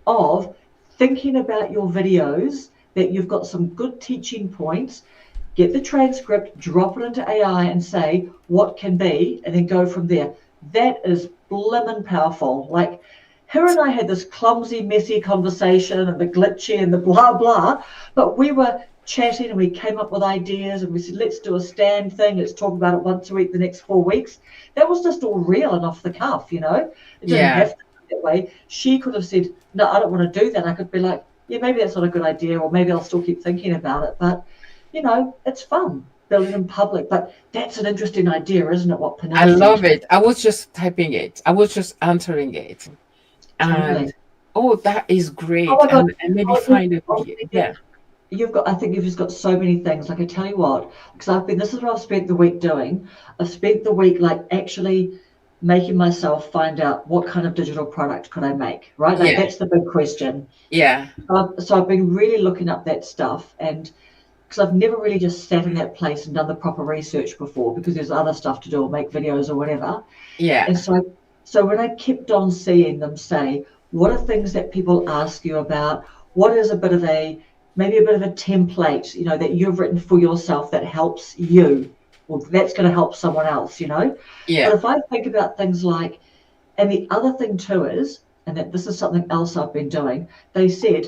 of thinking about your videos that you've got some good teaching points, get the transcript, drop it into AI and say what can be, and then go from there. That is blimmin' powerful. Like, her and I had this clumsy, messy conversation and the glitchy and the blah, blah, but we were chatting and we came up with ideas and we said, let's do a stand thing. Let's talk about it once a week the next 4 weeks. That was just all real and off the cuff, you know? It didn't Yeah. have to be that way. She could have said, no, I don't want to do that. I could be like, yeah, maybe that's not a good idea, or maybe I'll still keep thinking about it. But, you know, it's fun building in public. But that's an interesting idea, isn't it? What I Penelope love did. it. I was just typing it. I was just answering it. And Totally. oh, that is Oh great. my God. And maybe Oh, find a video. Yeah. you've got, I think you've just got so many things. Like, I tell you what, because this is what I've spent the week doing. I've spent the week like actually making myself find out what kind of digital product could I make, right? Like, Yeah. that's the big question. Yeah. So I've been really looking up that stuff, and because I've never really just sat in that place and done the proper research before, because there's other stuff to do or make videos or whatever. Yeah. And so when I kept on seeing them say, what are things that people ask you about? What is a bit of maybe a bit of a template, you know, that you've written for yourself that helps you? Well, that's going to help someone else, you know? But Yeah. if I think about things like, and the other thing too is, and that this is something else I've been doing, they said,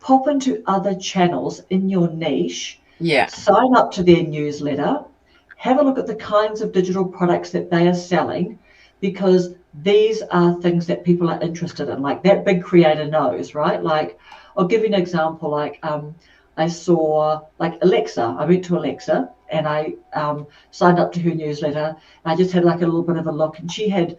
pop into other channels in your niche, Yeah. sign up to their newsletter, have a look at the kinds of digital products that they are selling, because these are things that people are interested in. Like, that big creator knows, right? Like, I'll give you an example. Like, I saw like Alexa. I went to Alexa and I signed up to her newsletter. And I just had like a little bit of a look, and she had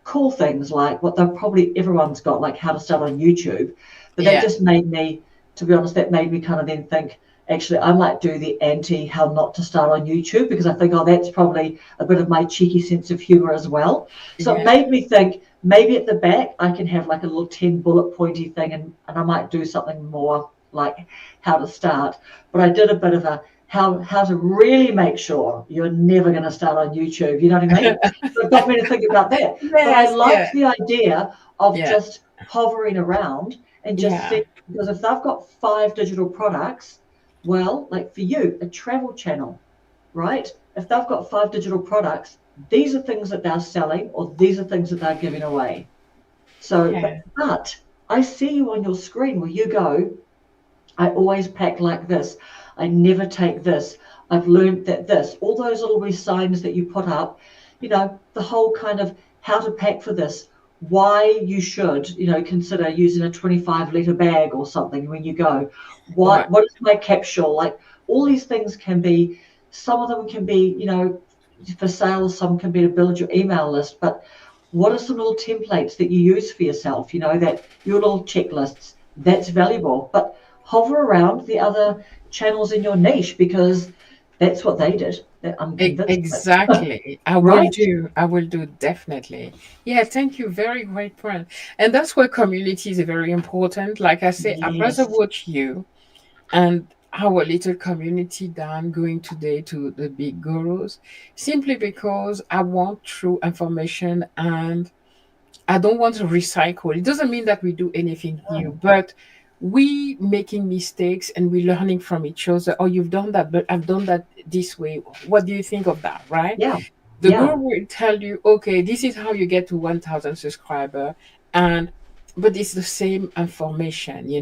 cool things like what they're probably everyone's got, like how to start on YouTube. But that Yeah. just made me, to be honest, that made me kind of then think, actually, I might do the anti how not to start on YouTube, because I think, oh, that's probably a bit of my cheeky sense of humor as well. So it Yeah. made me think maybe at the back I can have like a little 10 bullet pointy thing, and I might do something more like how to start. But I did a bit of a how to really make sure you're never going to start on YouTube. You know what I mean? So it got me to think about that. But I Yes. liked Yeah. the idea of Yeah. just hovering around and just Yeah. see, because if they've got 5 digital products, well, like for you, a travel channel, right? If they've got 5 digital products, these are things that they're selling, or these are things that they're giving away. So, Yeah. but I see you on your screen where you go, I always pack like this. I never take this. I've learned that this, all those little wee signs that you put up, you know, the whole kind of how to pack for this, why you should, you know, consider using a 25-liter bag or something when you go. Right. What is my capsule? Like, all these things can be, some of them can be, you know, for sale, some can be to build your email list, but what are some little templates that you use for yourself, you know, that your little checklists, that's valuable. But hover around the other channels in your niche, because that's what they did. I'm convinced of it. Exactly. I will Right? do. I will do definitely. Yeah, thank you. Very great point. And that's where community is very important. Like I say, I'd rather Yes. watch you and our little community than going today to the big gurus, simply because I want true information and I don't want to recycle. It doesn't mean that we do anything new, but we making mistakes and we learning from each other. Oh, you've done that, but I've done that this way. What do you think of that? Right? Yeah. The Yeah. guru will tell you, okay, this is how you get to 1,000 subscriber, and but it's the same information.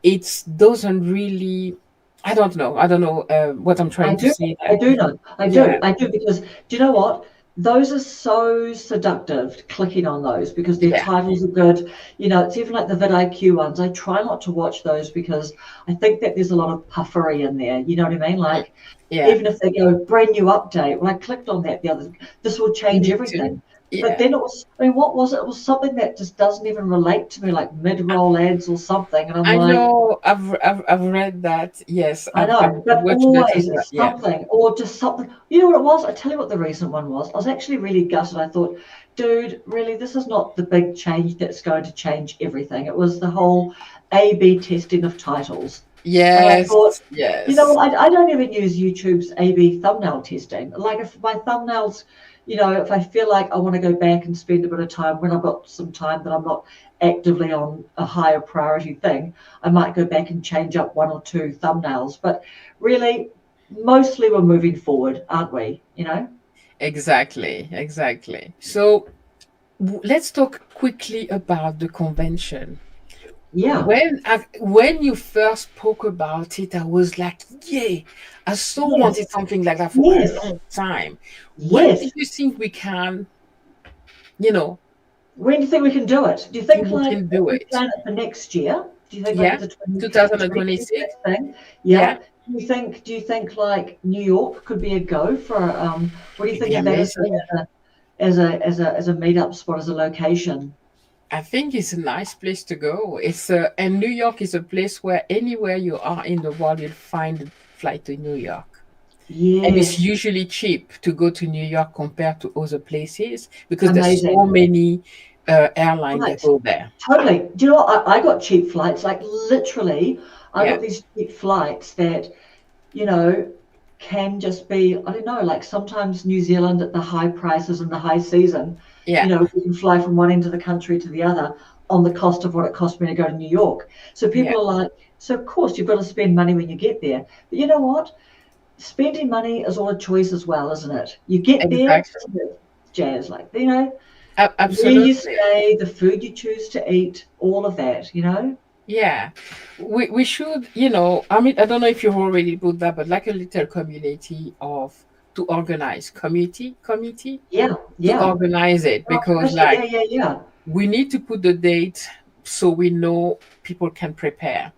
It doesn't really. I don't know. I don't know what I'm I trying to do. say I there. do know. I Yeah, do. I do, because do you know what? Those are so seductive, clicking on those, because their yeah, titles are good. You know, it's even like the vidIQ ones. I try not to watch those because I think that there's a lot of puffery in there. You know what I mean? mm, Like, yeah. even if they go brand new update, when I clicked on that the other, this will change Me too. everything. But Yeah. then it was, I mean, what was it? It was something that just doesn't even relate to me, like mid-roll ads or something. And I'm I like, know. I've read that. Yes, I I've know, but watched that always as well. it's Yeah. something, or just something. You know what it was? I tell you what the recent one was. I was actually really gutted. I thought, dude, really, this is not the big change that's going to change everything. It was the whole A/B testing of titles. And I Yes. thought, you know, Yes. I don't even use YouTube's A/B thumbnail testing. Like, if my thumbnails, if I feel like I want to go back and spend a bit of time when I've got some time that I'm not actively on a higher priority thing, I might go back and change up one or two thumbnails. But really, mostly we're moving forward, aren't we? Exactly, exactly. So let's talk quickly about the convention. Yeah. When you first spoke about it, I was like, "Yay! I so Yes. wanted something like that for a Yes. long time." When do Yes. you think we can, you know, When do you think we can do it? Do you think we like can if do we it? plan it for next year? Do you think like Yeah, it's a 2026 2026. thing? Yeah, Yeah. Do you think like New York could be a go for what do you it'd think be of that amazing. as a meetup spot, as a location? I think it's a nice place to go. And New York is a place where anywhere you are in the world, you'll find a flight to New York. And it's Yes. usually cheap to go to New York compared to other places because there's so Amazing. many airlines that Right. go there. Totally. Do you know what? I got cheap flights, like literally, I Yeah, got these cheap flights that, you know, can just be, I don't know, like sometimes New Zealand at the high prices and the high season, yeah, we can fly from one end of the country to the other on the cost of what it cost me to go to New York. So yeah, people are like, so of course you've got to spend money when you get there. But you know what? Spending money is all a choice as well, isn't it? You get there, exactly. isn't it, Jazz? Like, where you Absolutely. stay, the food you choose to eat, all of that. Yeah. We should, I mean, I don't know if you've already put that, but like a little community of to organize committee Yeah, to yeah. organize it Oh, because especially, like yeah, yeah, yeah. we need to put the date so we know people can prepare.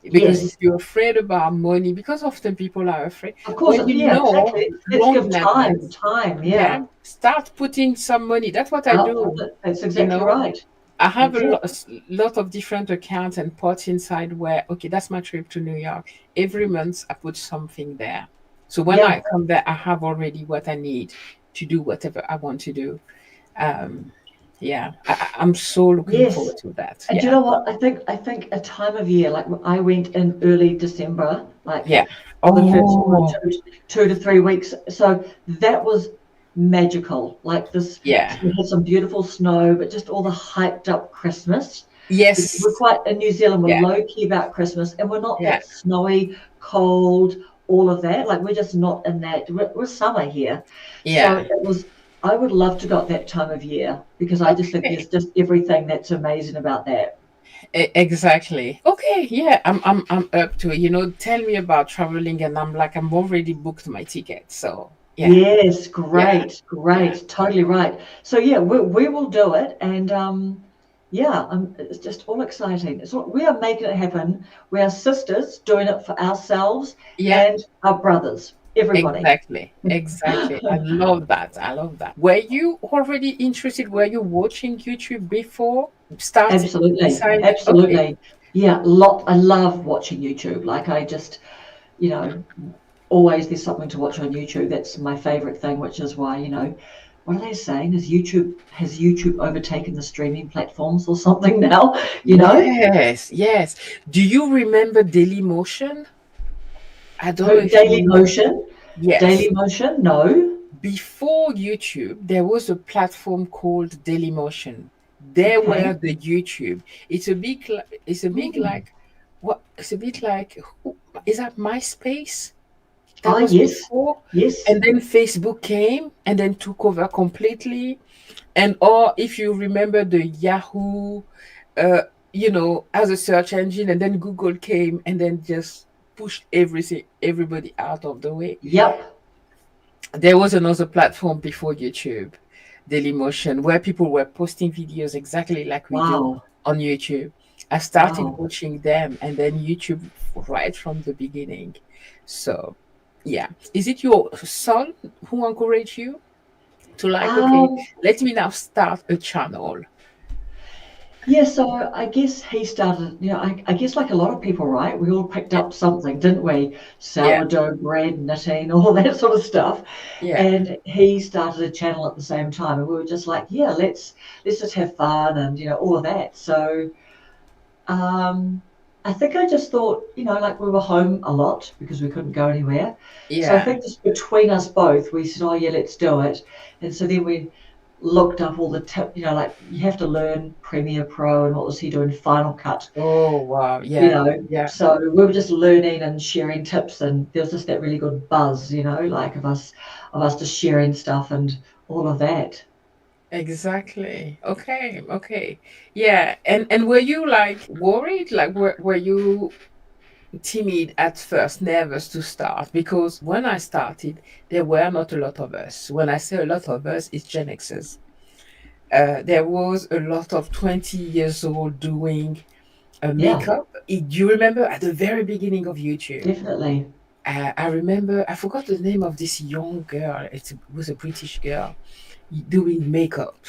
Because if Yes. you're afraid about money, because often people are afraid, Of course, when you yeah, know exactly. Let's long give in time, advance, time, yeah, yeah. start putting some money. That's what I Out of do. it. That's You exactly know, right. I have a Exactly. lot of different accounts and pots inside where, okay, that's my trip to New York. Every month I put something there. So when Yeah. I come there, I have already what I need to do whatever I want to do. Um, yeah, I'm so looking Yes. forward to that. And do you Yeah. know what? I think a time of year, like I went in early December, like Yeah. for the first sort of Oh, 2 to 3 weeks. So that was magical. Like this, yeah. so we had some beautiful snow, but just all the hyped up Christmas. Because we're Yes. quite in New Zealand, we're Yeah. low key about Christmas, and we're not Yeah. that snowy, cold, all of that. Like we're just not in that. We're summer here, so Yeah. it was. I would love to got that time of year because I just think Okay. there's just everything that's amazing about that. Exactly. Okay. Yeah. I'm up to it. Tell me about traveling, and I'm already booked my ticket. So yeah. Yes, Yeah. great, Yeah. great, totally right. So yeah, we will do it, and yeah, it's just all exciting. We are making it happen. We are sisters doing it for ourselves Yeah. and our brothers, everybody. Exactly. Exactly. I love that. I love that. Were you already interested? Were you watching YouTube before starting Absolutely, deciding? Okay. absolutely. Yeah, lot. I love watching YouTube. Like I just, you know, always there's something to watch on YouTube. That's my favorite thing, which is why, what are they saying? Has YouTube overtaken the streaming platforms or something now? You know? Yes. Yes. Do you remember Daily Motion? I don't know Who, if you Daily remember. Motion? Yes. Daily Motion? No. Before YouTube, there was a platform called Dailymotion. There Okay. were the YouTube. It's a big Hmm. like what? It's a bit like is that MySpace? That Ah, was yes. before, Yes. and then Facebook came and then took over completely. And or if you remember the Yahoo, uh, as a search engine, and then Google came and then just pushed everybody out of the way. Yep. There was another platform before YouTube, Dailymotion, where people were posting videos exactly like we do Wow. on YouTube. I started Wow. watching them and then YouTube right from the beginning. So, yeah. Is it your son who encouraged you to like, okay, Um, let me now start a channel? yeah, so I guess he started, I guess like a lot of people, right? We all picked Yeah. up something, didn't we? Yeah. Sourdough bread, knitting, all that sort of stuff. Yeah. And he started a channel at the same time, and we were just like, yeah, let's just have fun and all of that. So, um, I think I just thought, like we were home a lot because we couldn't go anywhere. So I Yeah. think just between us both, we said, oh, yeah, let's do it. And so then we looked up all the tip, like you have to learn Premiere Pro and what was he doing, Final Cut, Oh, wow. you Yeah. know. Yeah. So we were just learning and sharing tips, and there was just that really good buzz, like of us just sharing stuff and all of that. Exactly. Okay. Okay. Yeah. And were you like worried? Like were you timid at first, nervous to start? Because when I started, there were not a lot of us. When I say a lot of us, it's Gen Xers. There was a lot of 20 years old doing Yeah, makeup. Do you remember at the very beginning of YouTube? definitely. I remember, I forgot the name of this young girl. It was a British girl doing makeup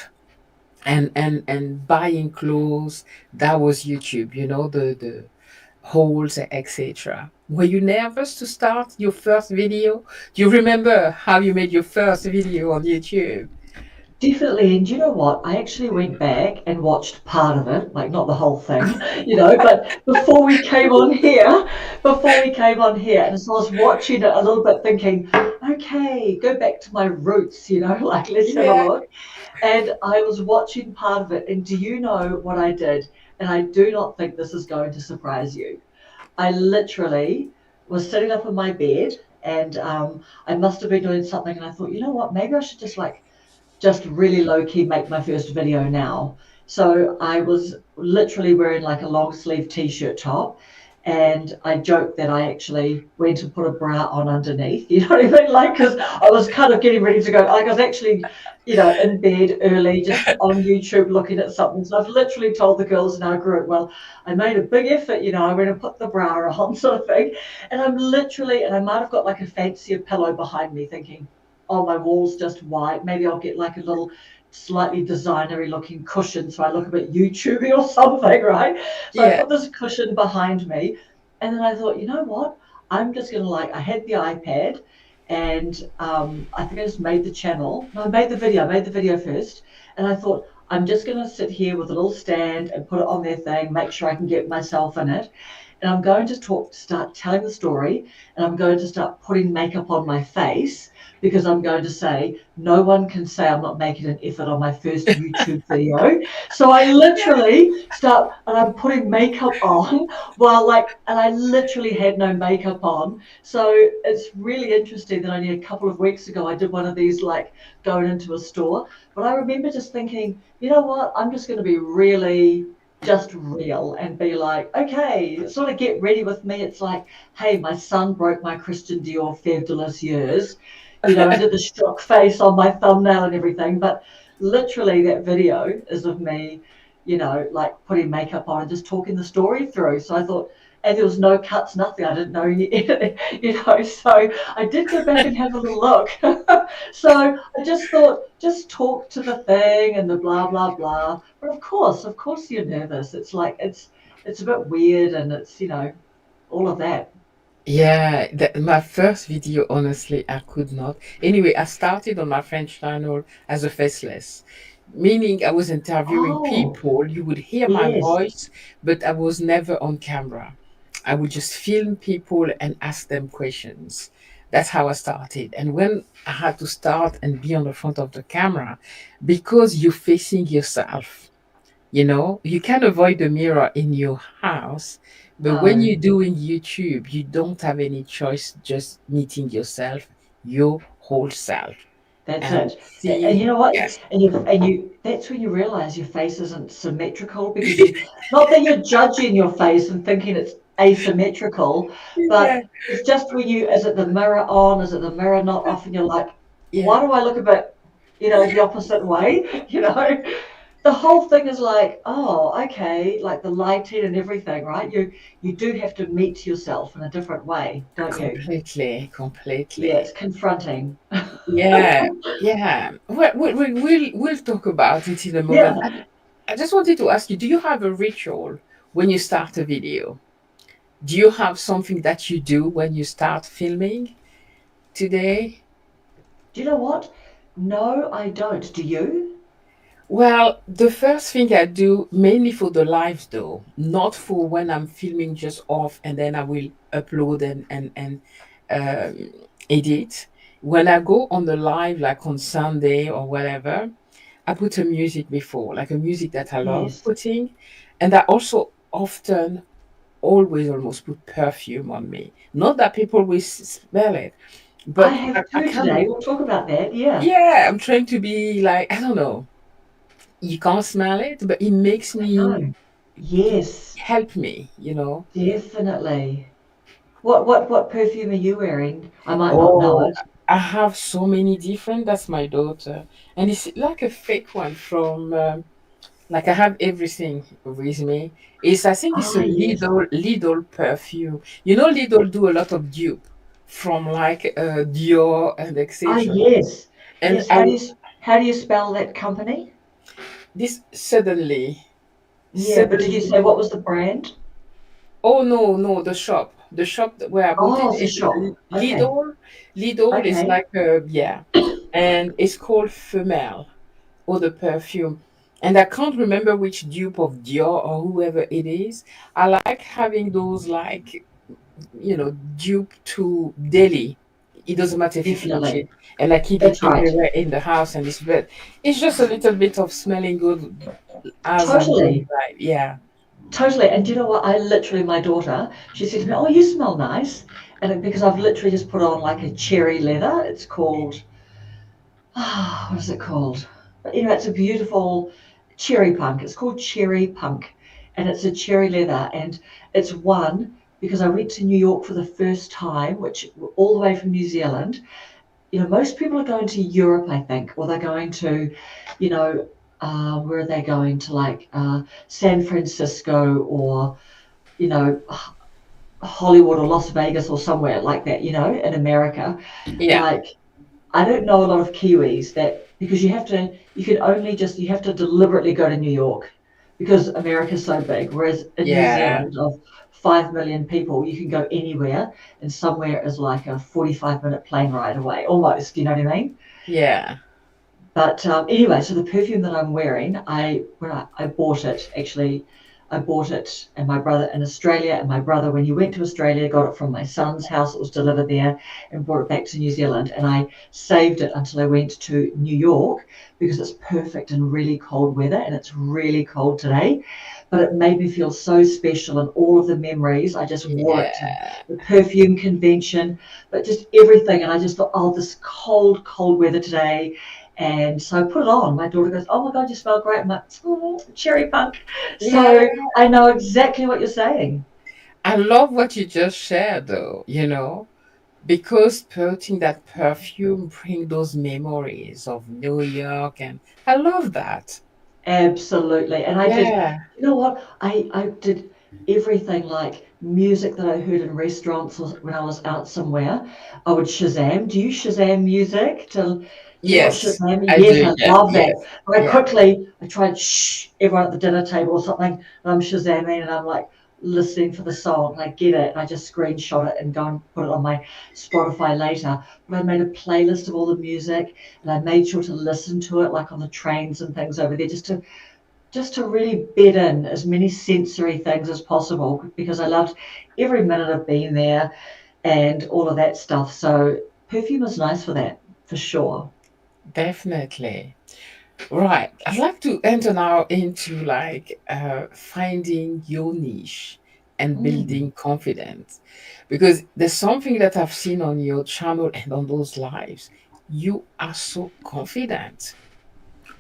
and buying clothes. That was YouTube, the hauls, etc. Were you nervous to start your first video? Do you remember how you made your first video on YouTube? Definitely. And you know what? I actually went back and watched part of it, like not the whole thing, but before we came on here, and so I was watching it a little bit thinking, okay, go back to my roots, like let's have a Yeah, look. And I was watching part of it, and do you know what I did? And I do not think this is going to surprise you. I literally was sitting up in my bed, and I must have been doing something, and I thought, you know what? Maybe I should just really low key make my first video now. So I was literally wearing like a long sleeve t-shirt top. And I joked that I actually went and put a bra on underneath, you know what I mean? Like, because I was kind of getting ready to go. Like, I was actually, in bed early, just on YouTube looking at something. So I've literally told the girls in our group, well, I made a big effort, I went and put the bra on, sort of thing. And and I might have got like a fancier pillow behind me thinking, oh, my wall's just white. Maybe I'll get like a little slightly designery looking cushion so I look a bit YouTubey or something, right? So I yeah, put this cushion behind me, and then I thought, you know what? I'm just gonna I had the iPad, and I think I just made the channel. No, I made the video. I made the video first, and I thought I'm just gonna sit here with a little stand and put it on their thing, make sure I can get myself in it, and I'm going to start telling the story, and I'm going to start putting makeup on my face because I'm going to say, no one can say I'm not making an effort on my first YouTube video. So I literally start and I'm putting makeup on and I literally had no makeup on. So it's really interesting that only a couple of weeks ago I did one of these, like going into a store. But I remember just thinking, you know what? I'm just going to be really just real and be like, okay, sort of get ready with me. It's like, hey, my son broke my Christian Dior Fève de les Yeux, and did the shock face on my thumbnail and everything. But literally, that video is of me, like putting makeup on and just talking the story through. So I thought, and there was no cuts, nothing. I didn't know So I did go back and have a little look. So I just thought, just talk to the thing and the blah blah blah. But of course, you're nervous. It's like it's a bit weird, and it's all of that. yeah. My first video, honestly, I could not. Anyway, I started on my French channel as a faceless, meaning I was interviewing Oh, people. You would hear my yes, voice, but I was never on camera. I would just film people and ask them questions. That's how I started. And when I had to start and be on the front of the camera, because you're facing yourself, you can avoid the mirror in your house, but when no. you're doing YouTube, you don't have any choice, just meeting yourself, your whole self, That's and it. And seeing, you know what? yes. And you that's when you realize your face isn't symmetrical because you not that you're judging your face and thinking it's asymmetrical, Yeah, but it's just when you is it the mirror on, is it the mirror not off, and you're like, yeah, why do I look a bit, the opposite way? The whole thing is like, oh, okay, like the lighting and everything, right? You do have to meet yourself in a different way, don't you? completely, Yeah, it's completely. confronting. Yeah, yeah. We'll talk about it in a moment. Yeah. I just wanted to ask you, do you have a ritual when you start a video? Do you have something that you do when you start filming today? Do you know what? No, I don't. Do you? Well, the first thing I do mainly for the lives though, not for when I'm filming just off and then I will upload and um, edit. When I go on the live, like on Sunday or whatever, I put a music before, like a music that I love Yes. putting, and I also often always almost put perfume on me. Not that people will smell it, I but have I two kind of, today. We'll talk about that. Yeah. yeah, I'm trying to be like, I don't know, you can't smell it, but it makes I me know. Yes, help me, you know. definitely. What perfume are you wearing? I might not know Oh, it. I have so many different. That's my daughter, and it's like a fake one from. Like I have everything with me. It's I think it's a Ah, yes. Lidl perfume. You know, Lidl do a lot of dupe from like Dior and Ah, etc. yes. And Yes. How do you spell that company? this suddenly, Yeah, but did you say suddenly. what was the brand? Oh no, no, the shop where I bought it Oh, the is shop. Okay. Lidl. Lidl is Okay. like a yeah, and it's called Femelle or the perfume. And I can't remember which dupe of Dior or whoever it is. I like having those like dupe to daily. It doesn't matter if you finish it, Definitely. and I keep it That's right. everywhere in the house and it's but it's just a little bit of smelling good as I'm going Totally. by. Yeah. Totally. And do you know what? I literally, my daughter, she said to me, "Oh, you smell nice." Because I've literally just put on like a cherry leather. It's called, what is it called? But it's a beautiful cherry punk. It's called cherry punk, and it's a cherry leather, and it's one because I went to New York for the first time, which all the way from New Zealand. Most people are going to Europe, I think, or they're going to, you know, where are they going to, like San Francisco or you know Hollywood or Las Vegas or somewhere like that, in America. Yeah. Like, I don't know a lot of Kiwis that because you have to deliberately go to New York because America's so big. Whereas in New Yeah. Zealand, of 5 million people, you can go anywhere, and somewhere is like a 45-minute plane ride away, almost. You know what I mean? Yeah. But anyway, so the perfume that I'm wearing, I bought it actually. I bought it, and my brother in Australia, and my brother, when he went to Australia, got it from my son's house. It was delivered there, and brought it back to New Zealand. And I saved it until I went to New York because it's perfect in really cold weather, and it's really cold today. But it made me feel so special, and all of the memories. I just wore it to Yeah. the perfume convention, but just everything. And I just thought, oh, this cold, cold weather today, and so I put it on. My daughter goes, "Oh my God, you smell great." I'm like, "Oh, cherry punk." Yeah. So I know exactly what you're saying. I love what you just shared though, because putting that perfume bring those memories of New York and I love that. Absolutely. And I did, Yeah. you know what? I did everything, like music that I heard in restaurants or when I was out somewhere. I would Shazam. Do you Shazam music? Do you watch Yes, Shazam? I Yes, do. I Yeah. love that. Yes. But Yeah. I tried shh everyone at the dinner table or something, and I'm Shazamming and I'm like listening for the song and I get it and I just screenshot it and go and put it on my Spotify later. But I made a playlist of all the music and I made sure to listen to it like on the trains and things over there just to really bed in as many sensory things as possible because I loved every minute of being there and all of that stuff. So perfume is nice for that, for sure. Definitely. Right. I'd like to enter now into like finding your niche and Mm. building confidence. Because there's something that I've seen on your channel and on those lives. You are so confident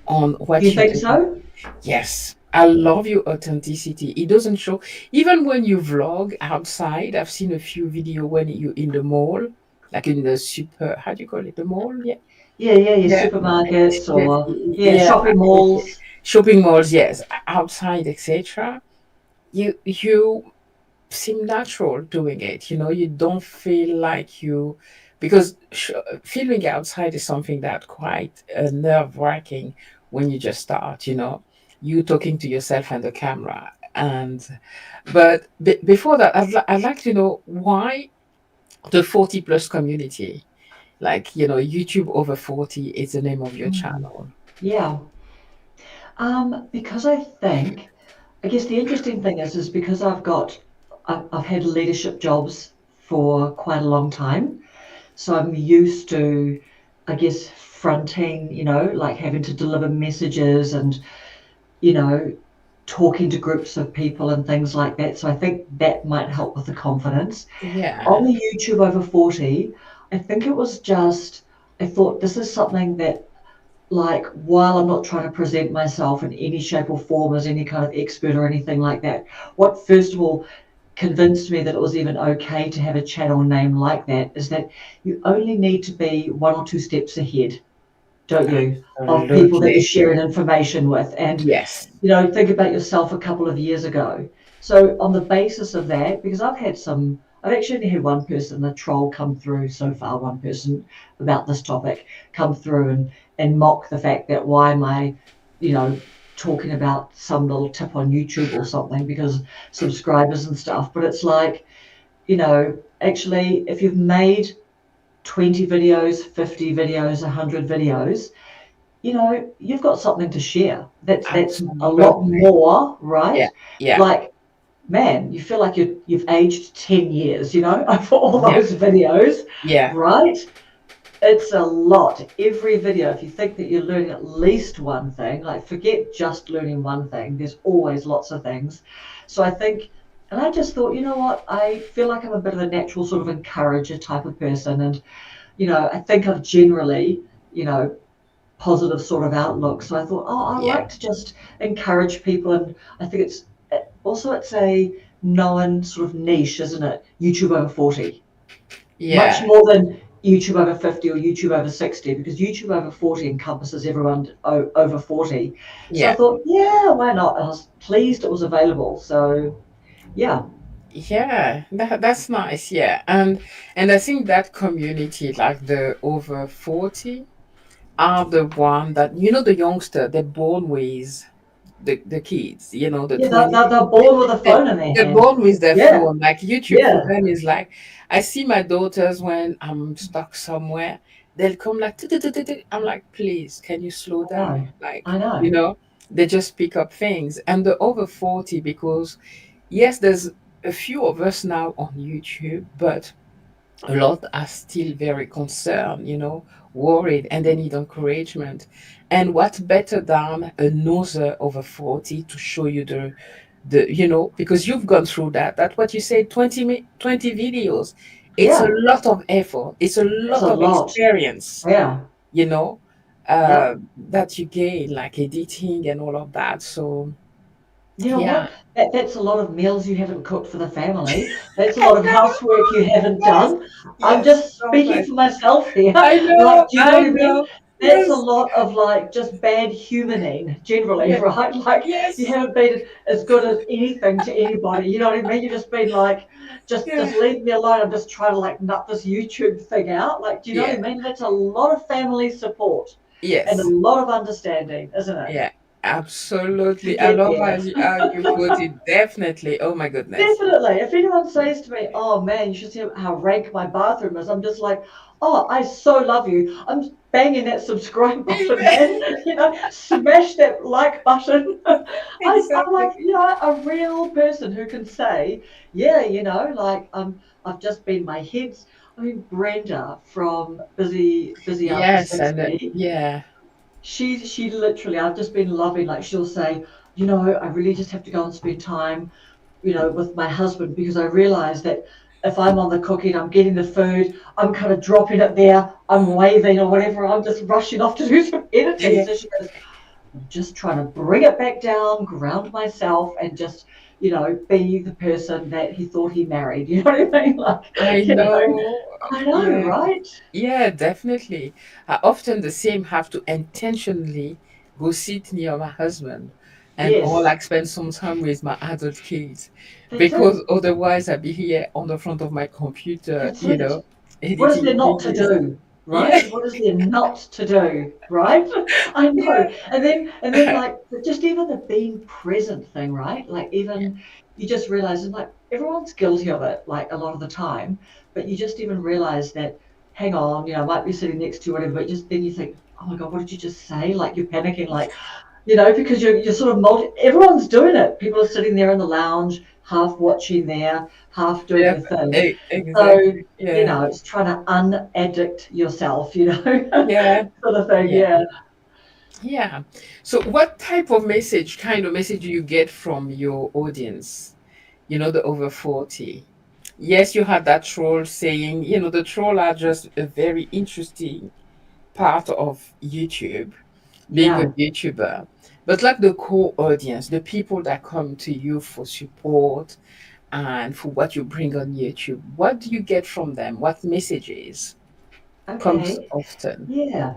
on You what you think do. so? Yes, I love your authenticity. It doesn't show, even when you vlog outside. I've seen a few video when you in the mall, like in the super, how do you call it, the mall? Yeah, Yeah, yeah, your yeah, supermarkets yes, or yeah, yeah, shopping malls. shopping malls. Yes, outside, etc. You seem natural doing it. You don't feel like because filming outside is something that quite nerve-wracking when you just start. You talking to yourself and the camera. But before that, I'd like to know why the 40 plus community, like, YouTube over 40 is the name of your Mm. channel. Yeah. Because I guess the interesting thing is because I've had leadership jobs for quite a long time. So I'm used to, I guess, fronting, like having to deliver messages and, you know, talking to groups of people and things like that. So I think that might help with the confidence. On Yeah. the YouTube over 40, I think it was just, I thought this is something that, like, while I'm not trying to present myself in any shape or form as any kind of expert or anything like that, what first of all convinced me that it was even okay to have a channel name like that is that you only need to be one or two steps ahead, don't you, of people that you're Absolutely. sharing information with. And, Yes. think about yourself a couple of years ago. So, on the basis of that, because I've actually only had one person, a troll, come through so far, one person about this topic come through and mock the fact that why am I, you know, talking about some little tip on YouTube or something because subscribers and stuff. But it's like, actually, if you've made 20 videos, 50 videos, 100 videos, you've got something to share. That's a lot Absolutely. more, right? Yeah. Yeah. Like, man, you feel like you've aged 10 years, over all Yeah. those videos, Yeah. right? It's a lot. Every video, if you think that you're learning at least one thing, like forget just learning one thing, there's always lots of things. So I think, and I just thought, you know what, I feel like I'm a bit of a natural sort of encourager type of person. And, I think I've generally, you know, positive sort of outlook. So I thought, oh, I Yeah. like to just encourage people. And I think it's a known sort of niche, isn't it? YouTube over 40, much Yeah. more than YouTube over 50 or YouTube over 60, because YouTube over 40 encompasses everyone over 40. So I Yeah. thought, yeah, why not? I was pleased it was available. So yeah, Yeah. That's nice. Yeah. And I think that community, like the over 40, are the one that, the youngster, they're born with the kids, the yeah, 20. they're born with a They, phone in their they're hand. born with their Yeah, phone. Like YouTube for yeah, them is like, I see my daughters when I'm stuck somewhere, they'll come like, "Tu-tu-tu-tu-tu." I'm like, please, can you slow I down? know, Like, I know. they just pick up things. And the over 40, because yes, there's a few of us now on YouTube, but a lot are still very concerned, worried, and they need encouragement. And what better than another over 40 to show you because you've gone through that. That's what you said, 20 videos. It's a Yeah, lot of effort. It's a it's lot a of lot. experience, Yeah, you know, yep. that you gain, like editing and all of that. So, You know yeah. what? That's a lot of meals you haven't cooked for the family. That's a I lot of know. housework you haven't Yes. done. I'm Yes. just So speaking much. for myself here. I Like, know. do you know I what I mean? know. That's a Yes. lot of like just bad humaning generally, Yeah. right? Like you Yes. haven't been as good as anything to anybody. You know what I mean? You've just been like, just Yeah. leave me alone. I'm just trying to like nut this YouTube thing out. Like, do you know what I Yeah. mean? That's a lot of family support and a Yes. lot of understanding, isn't it? Yeah. To Absolutely. I get love there. how you put it. Definitely. Oh my goodness. Definitely. If anyone says to me, "Oh man, you should see how rank my bathroom is," I'm just like, "Oh, I so love you." I'm banging that subscribe button, man. Smash that like button. I'm like, Exactly. a real person who can say, "Yeah, like I've just been my head's." I mean, Brenda from Busy After Yes. And 60. yeah. She literally, I've just been loving. Like she'll say, I really just have to go and spend time with my husband because I realize that if I'm on the cooking, I'm getting the food, I'm kind of dropping it there, I'm waving or whatever, I'm just rushing off to do some editing. Yeah. So she goes, I'm just trying to bring it back down, ground myself, and just, be the person that he thought he married. You know what I mean? Like, I you know, know. I know, Yeah. right? Yeah, definitely. I often the same have to intentionally go sit near my husband and or Yes, like spend some time with my adult kids that's because it. otherwise I'd be here on the front of my computer, That's it. What is there editing not to videos. do, Yeah. right? What is there not to do, right? I know. Yeah. And then like just even the being present thing, right? Like Yeah. even you just realize and like everyone's guilty of it, like a lot of the time, but you just even realize that, hang on, I might be sitting next to you, whatever, but just then you think, oh my God, what did you just say? Like you're panicking, like, because you're sort of everyone's doing it. People are sitting there in the lounge, half watching there, half doing Yeah, their thing. So, exactly. Yeah. it's trying to unaddict yourself, Yeah. sort of thing. Yeah. Yeah. Yeah. So what type of message, kind of message do you get from your audience? The over 40. Yes, you had that troll saying, the troll are just a very interesting part of YouTube, being a Yeah. YouTuber. But like the core audience, the people that come to you for support and for what you bring on YouTube, what do you get from them? What messages comes Okay. often? Yeah.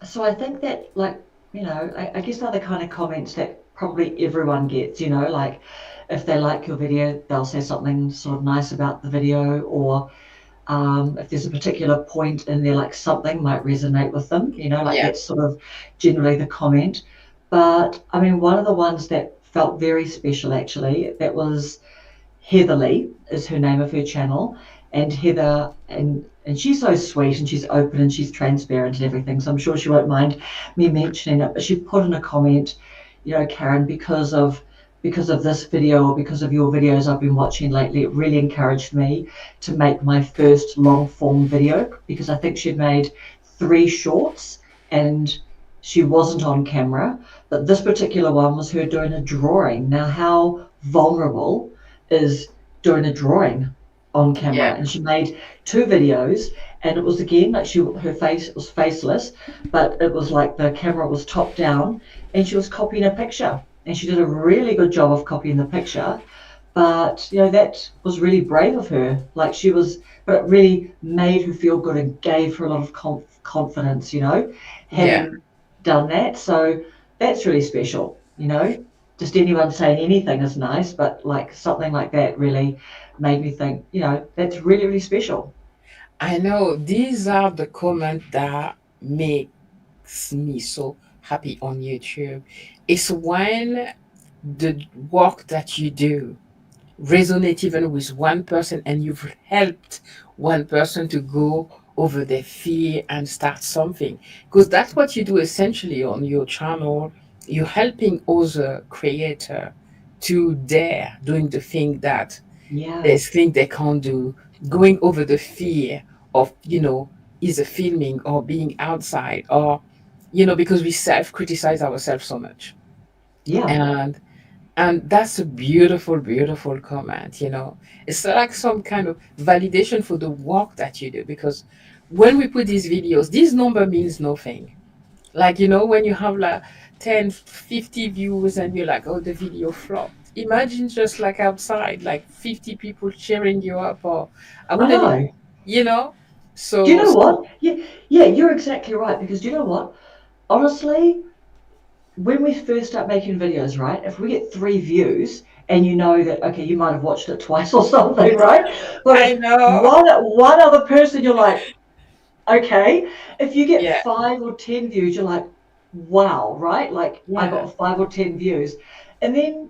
So I think that, like, I guess they're the kind of comments that probably everyone gets, like if they like your video, they'll say something sort of nice about the video, or if there's a particular point in there, like something might resonate with them, like Yeah. that's sort of generally the comment. But I mean, one of the ones that felt very special actually, that was Heatherly is her name of her channel, and Heather, and she's so sweet and she's open and she's transparent and everything. So I'm sure she won't mind me mentioning it. But she put in a comment, Karen, because of this video or because of your videos I've been watching lately, it really encouraged me to make my first long form video, because I think she'd made 3 shorts and she wasn't on camera. But this particular one was her doing a drawing. Now, how vulnerable is doing a drawing on Yeah. camera? And she made 2 videos, and it was again like her face was faceless, but it was like the camera was top down, and she was copying a picture, and she did a really good job of copying the picture. But that was really brave of her. Like, but it really made her feel good and gave her a lot of confidence. Yeah. Having done that. So that's really special. Just anyone saying anything is nice, but like something like that really made me think, that's really, really special. I know these are the comments that makes me so happy on YouTube. It's when the work that you do resonate even with one person and you've helped one person to go over their fear and start something, because that's what you do essentially on your channel. You're helping other creator to dare doing the thing that Yeah, they think they can't do, going over the fear of either filming or being outside, or because we self-criticize ourselves so much. yeah, And that's a beautiful, beautiful comment. It's like some kind of validation for the work that you do. Because when we put these videos, this number means nothing. Like, when you have like 10, 50 views and you're like, oh, the video flopped. Imagine just like outside, like 50 people cheering you up, or I I wouldn't, know. you know? Do you So, know so what? Yeah, yeah, you're exactly right. Because do you know what? Honestly, when we first start making videos, right? If we get 3 views and you know that, okay, you might have watched it twice or something, right? But I if know. one other person, you're like, okay. If you get Yeah, 5 or 10 views, you're like, wow, right? Like, I yeah, got 5 or 10 views. And then,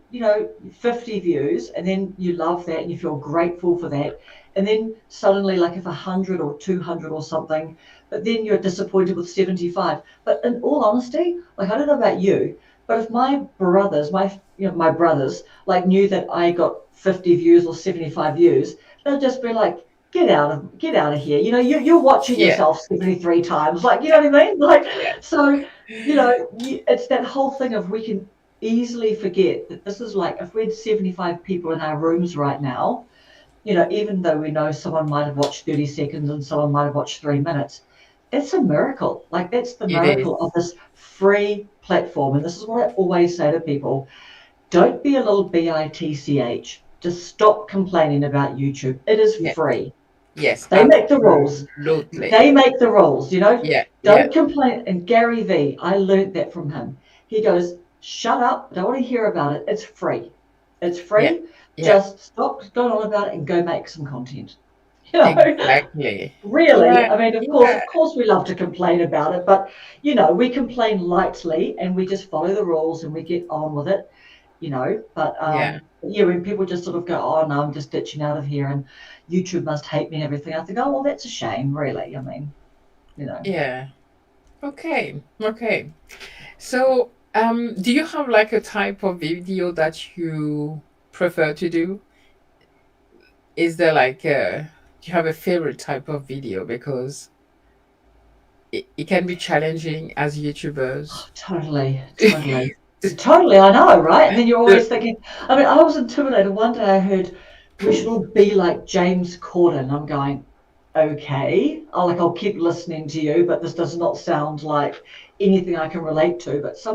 50 views, and then you love that and you feel grateful for that. And then suddenly, like, if 100 or 200 or something, but then you're disappointed with 75. But in all honesty, like, I don't know about you, but if my brothers, my brothers, like, knew that I got 50 views or 75 views, they'd just be like, get out of here. You're watching yeah, yourself 73 times. Like, you know what I mean? Like, yeah, so, it's that whole thing of, we can easily forget that this is like, if we had 75 people in our rooms right now, even though we know someone might have watched 30 seconds and someone might have watched 3 minutes, it's a miracle. Like, that's the it miracle of is. this free platform. And this is what I always say to people: don't be a little bitch. Just stop complaining about YouTube. It is Yeah, free. yes, They make the rules. absolutely. They make the rules. Yeah, yeah, Don't complain. And Gary Vee, I learned that from him. He goes, shut up. I don't want to hear about it. It's free. It's yeah, free. yeah, Just stop going on about it and go make some content. You know, exactly. really. Yeah, I mean, of course, yeah, of course, we love to complain about it, but we complain lightly and we just follow the rules and we get on with it. But yeah, yeah, when people just sort of go, oh no, I'm just ditching out of here and YouTube must hate me and everything, I think, oh well, that's a shame, really. I mean. yeah. Okay, okay. So Do you have like a type of video that you prefer to do? Is there like do you have a favorite type of video? Because it can be challenging as YouTubers. Totally, totally. Totally, I know, right? And then you're always thinking, I mean, I was intimidated. One day I heard we should all be like James Corden. I'm going, okay. I'll keep listening to you, but this does not sound like anything I can relate to. But I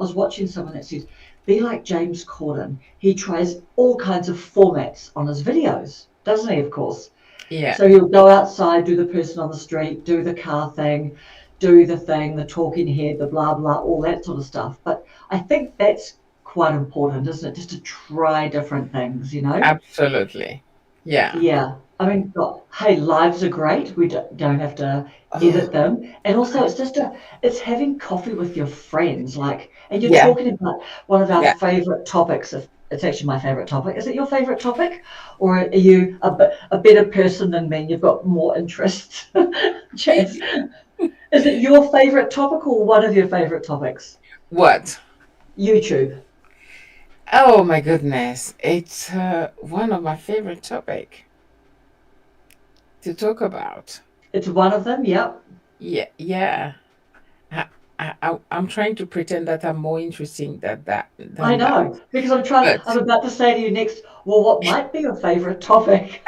was watching someone that says, be like James Corden. He tries all kinds of formats on his videos, doesn't he, of course? Yeah, So he'll go outside, do the person on the street, do the car thing, do the thing, the talking head, the blah, blah, all that sort of stuff. But I think that's quite important, isn't it? Just to try different things, you know? absolutely. Yeah. Yeah. I mean, God, hey, lives are great. We don't have to Oh, edit them. And also, it's having coffee with your friends. Like, and you're yeah, talking about one of our yeah. favorite topics. If it's actually my favorite topic. Is it your favorite topic? Or are you a better person than me and you've got more interests? Chaz, is it your favorite topic or one of your favorite topics? What? YouTube. Oh my goodness. It's one of my favorite topic to talk about. It's one of them. Yep. Yeah, yeah. I'm trying to pretend that I'm more interesting I than that. know, because But I'm about to say to you next, well, what might be your favorite topic?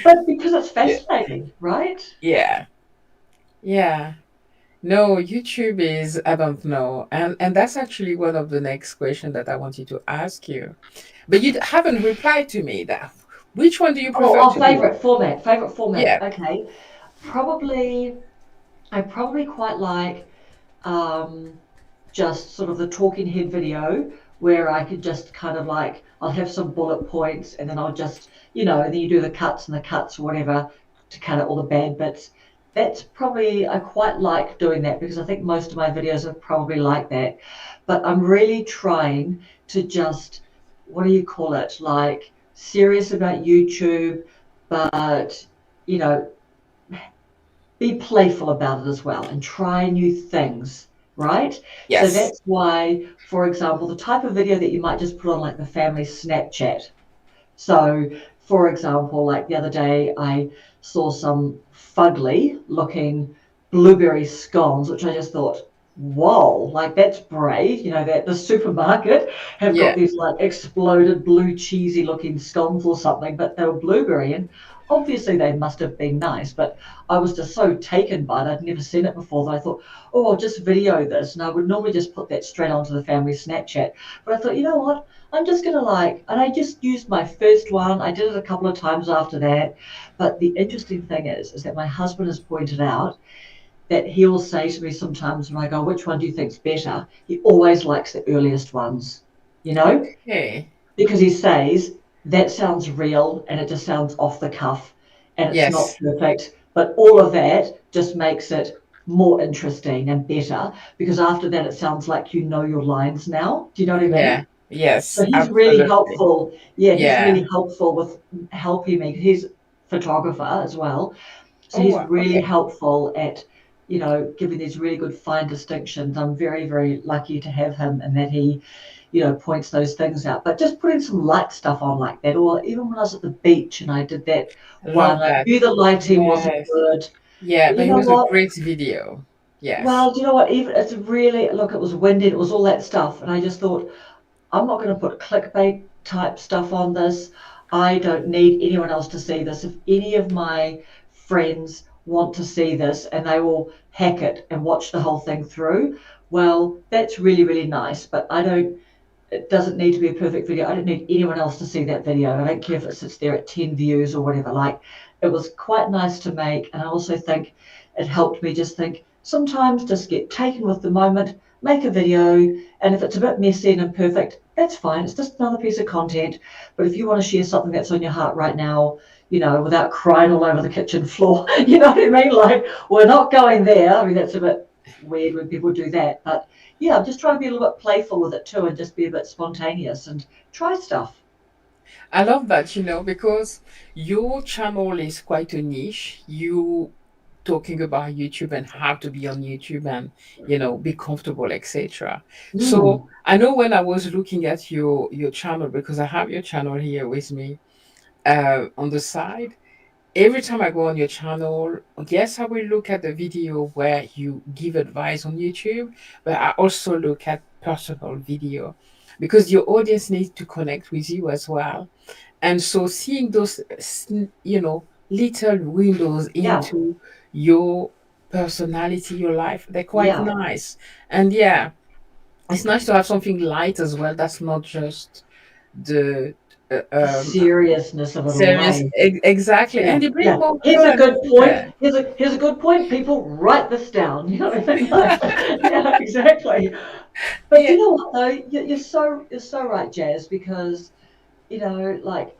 But because it's yeah, fascinating, right? yeah, yeah. No, YouTube is I don't know, and that's actually one of the next question that I wanted to ask you. But you haven't replied to me. That which one do you prefer Oh, to do? favorite format. Yeah, Okay, probably, I probably quite like um, just sort of the talking head video where I could just kind of like, I'll have some bullet points and then I'll just, and then you do the cuts and the cuts or whatever to cut out all the bad bits. That's probably, I quite like doing that because I think most of my videos are probably like that. But I'm really trying to just, what do you call it? Like serious about YouTube, but, you know, be playful about it as well and try new things, right? So yes, that's why, for example, the type of video that you might just put on like the family Snapchat. So, for example, like the other day, I saw some fugly looking blueberry scones, which I just thought, whoa, like that's brave. That the supermarket have got yeah, these like exploded blue cheesy looking scones or something, but they were blueberry. And obviously they must have been nice, but I was just so taken by it. I'd never seen it before that I thought, oh, I'll just video this. And I would normally just put that straight onto the family Snapchat. But I thought, you know what? I'm just going to and I just used my first one. I did it a couple of times after that. But the interesting thing is that my husband has pointed out that he will say to me sometimes when I go, which one do you think's better? He always likes the earliest ones, you know, okay, because he says that sounds real and it just sounds off the cuff and it's not yes, perfect. But all of that just makes it more interesting and better because after that it sounds like you know your lines now. Do you know what I yeah, mean? yes, So he's really absolutely, helpful. Yeah, he's yeah. really helpful with helping me. He's a photographer as well. So Oh, he's wow, really okay, helpful at, giving these really good fine distinctions. I'm very, very lucky to have him and that he, points those things out. But just putting some light stuff on like that, or even when I was at the beach and I did that I one, love I that. knew the lighting wasn't Yes, good. yeah, But you but it know was a what? great video. Yes, Well, do you know what? Even it's really, look, it was windy, it was all that stuff. And I just thought, I'm not going to put clickbait type stuff on this. I don't need anyone else to see this. If any of my friends want to see this and they will hack it and watch the whole thing through, well, that's really, really nice. But it doesn't need to be a perfect video. I don't need anyone else to see that video. I don't care if it sits there at 10 views or whatever. Like, it was quite nice to make. And I also think it helped me just think sometimes just get taken with the moment, make a video. And if it's a bit messy and imperfect, that's fine. It's just another piece of content. But if you want to share something that's on your heart right now, without crying all over the kitchen floor, you know what I mean? Like, we're not going there. I mean, that's a bit weird when people do that. But yeah, I'm just trying to be a little bit playful with it too and just be a bit spontaneous and try stuff. I love that, because your channel is quite a niche. talking about YouTube and how to be on YouTube and be comfortable, etc. So Mm, I know when I was looking at your channel, because I have your channel here with me on the side. Every time I go on your channel, yes, I will look at the video where you give advice on YouTube, but I also look at personal video because your audience needs to connect with you as well. And so seeing those, little windows yeah, into your personality, your life, they're quite yeah. nice. And yeah, it's nice to have something light as well. That's not just the uh, The um seriousness of it all, serious. eh? Exactly. Yeah, And they bring yeah. more Here's a fun, good isn't point. there? Here's a good point. People, write this down. You know what I mean? Like, yeah, exactly. But Yeah, you know what though? You're so right, Jazz, because like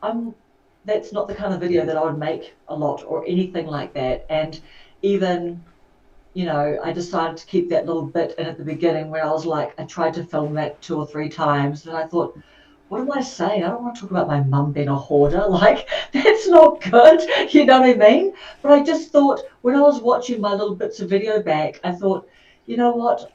that's not the kind of video that I would make a lot or anything like that. And even I decided to keep that little bit in at the beginning where I was like, I tried to film that 2 or 3 times, and I thought, what am I saying? I don't want to talk about my mum being a hoarder. Like, that's not good. You know what I mean? But I just thought, when I was watching my little bits of video back, I thought, you know what?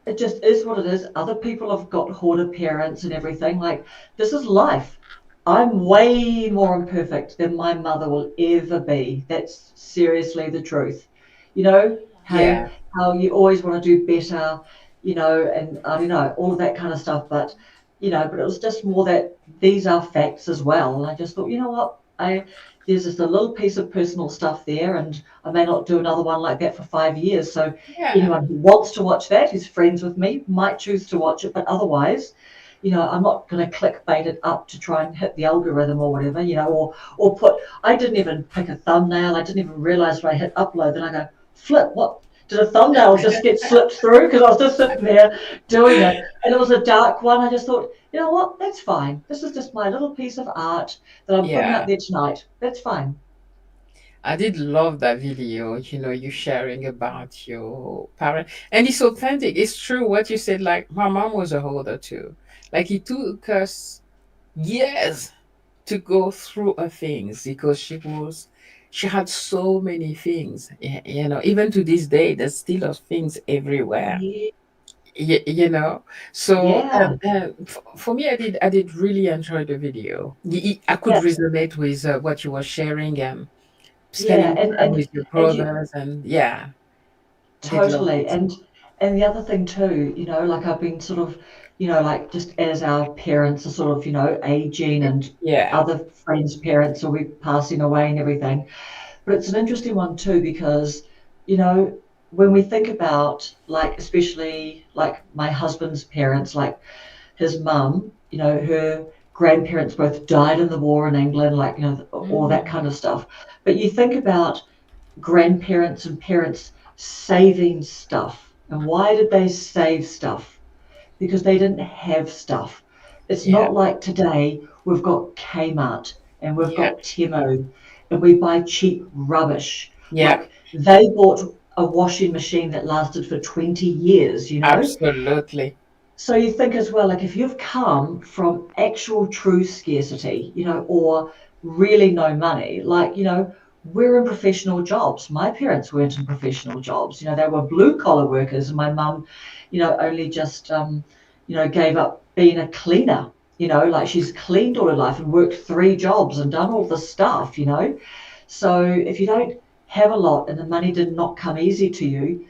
It just is what it is. Other people have got hoarder parents and everything. Like, this is life. I'm way more imperfect than my mother will ever be. That's seriously the truth. You know, how yeah, how you always want to do better, and I don't know, all of that kind of stuff. But it was just more that these are facts as well. And I just thought, you know what? There's just a little piece of personal stuff there, and I may not do another one like that for 5 years. So yeah, anyone who wants to watch that, who's friends with me, might choose to watch it, but otherwise, I'm not going to clickbait it up to try and hit the algorithm or whatever, or put. I didn't even pick a thumbnail. I didn't even realize when I hit upload. Then I go, flip. What did a thumbnail just get slipped through? Because I was just sitting there doing it, and it was a dark one. I just thought, you know what? That's fine. This is just my little piece of art that I'm putting up yeah. there tonight. That's fine. I did love that video, you sharing about your parent. And it's authentic. It's true what you said. Like, my mom was a holder too. Like, it took us years to go through her things because she had so many things. Even to this day, there's still are things everywhere. Yeah, So yeah, for me, I did really enjoy the video. I could yeah, resonate with what you were sharing and yeah. spending And time and with your and you brothers, and yeah, I did love totally. it. And the other thing too, like I've been sort of, like just as our parents are sort of, aging and Yeah. other friends' parents will be passing away and everything. But it's an interesting one too because, you know, when we think about like especially like my husband's parents, like his mum, her grandparents both died in the war in England, like, all that Mm, kind of stuff. But you think about grandparents and parents saving stuff. And why did they save stuff? Because they didn't have stuff. It's yeah. not like today we've got Kmart and we've Yeah. got Temu and we buy cheap rubbish. Yeah. Like they bought a washing machine that lasted for 20 years. Absolutely. So you think as well, like if you've come from actual true scarcity, or really no money, like, we're in professional jobs. My parents weren't in professional jobs. They were blue collar workers. And my mum, only just, gave up being a cleaner. Like she's cleaned all her life and worked 3 jobs and done all the stuff. So if you don't have a lot and the money did not come easy to you,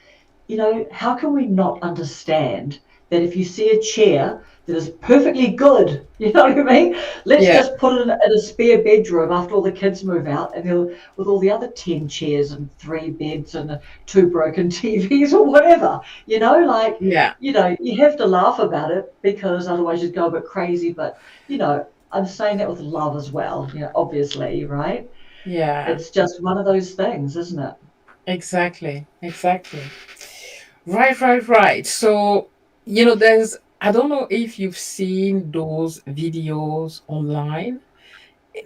how can we not understand that if you see a chair that is perfectly good, you know what I mean? Let's Yeah. just put it in a spare bedroom after all the kids move out, and they'll with all the other 10 chairs and 3 beds and 2 broken TVs or whatever. Like Yeah. you have to laugh about it because otherwise you'd go a bit crazy. But I'm saying that with love as well. Obviously, right? Yeah. It's just one of those things, isn't it? Exactly. Exactly. Right, right, right. So, I don't know if you've seen those videos online.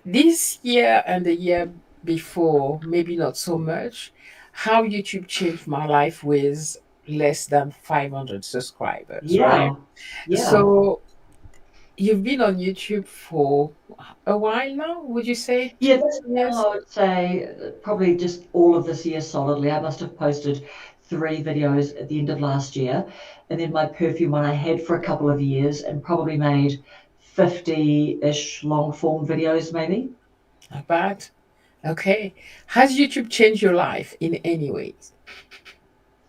This year and the year before, maybe not so much, how YouTube changed my life with less than 500 subscribers, right? Yeah, yeah. So you've been on YouTube for a while now, would you say? Yeah, Two this now years? I would say probably just all of this year solidly. I must have posted 3 videos at the end of last year. And then my perfume one I had for a couple of years and probably made 50-ish long form videos maybe. Not bad. Okay. Has YouTube changed your life in any ways?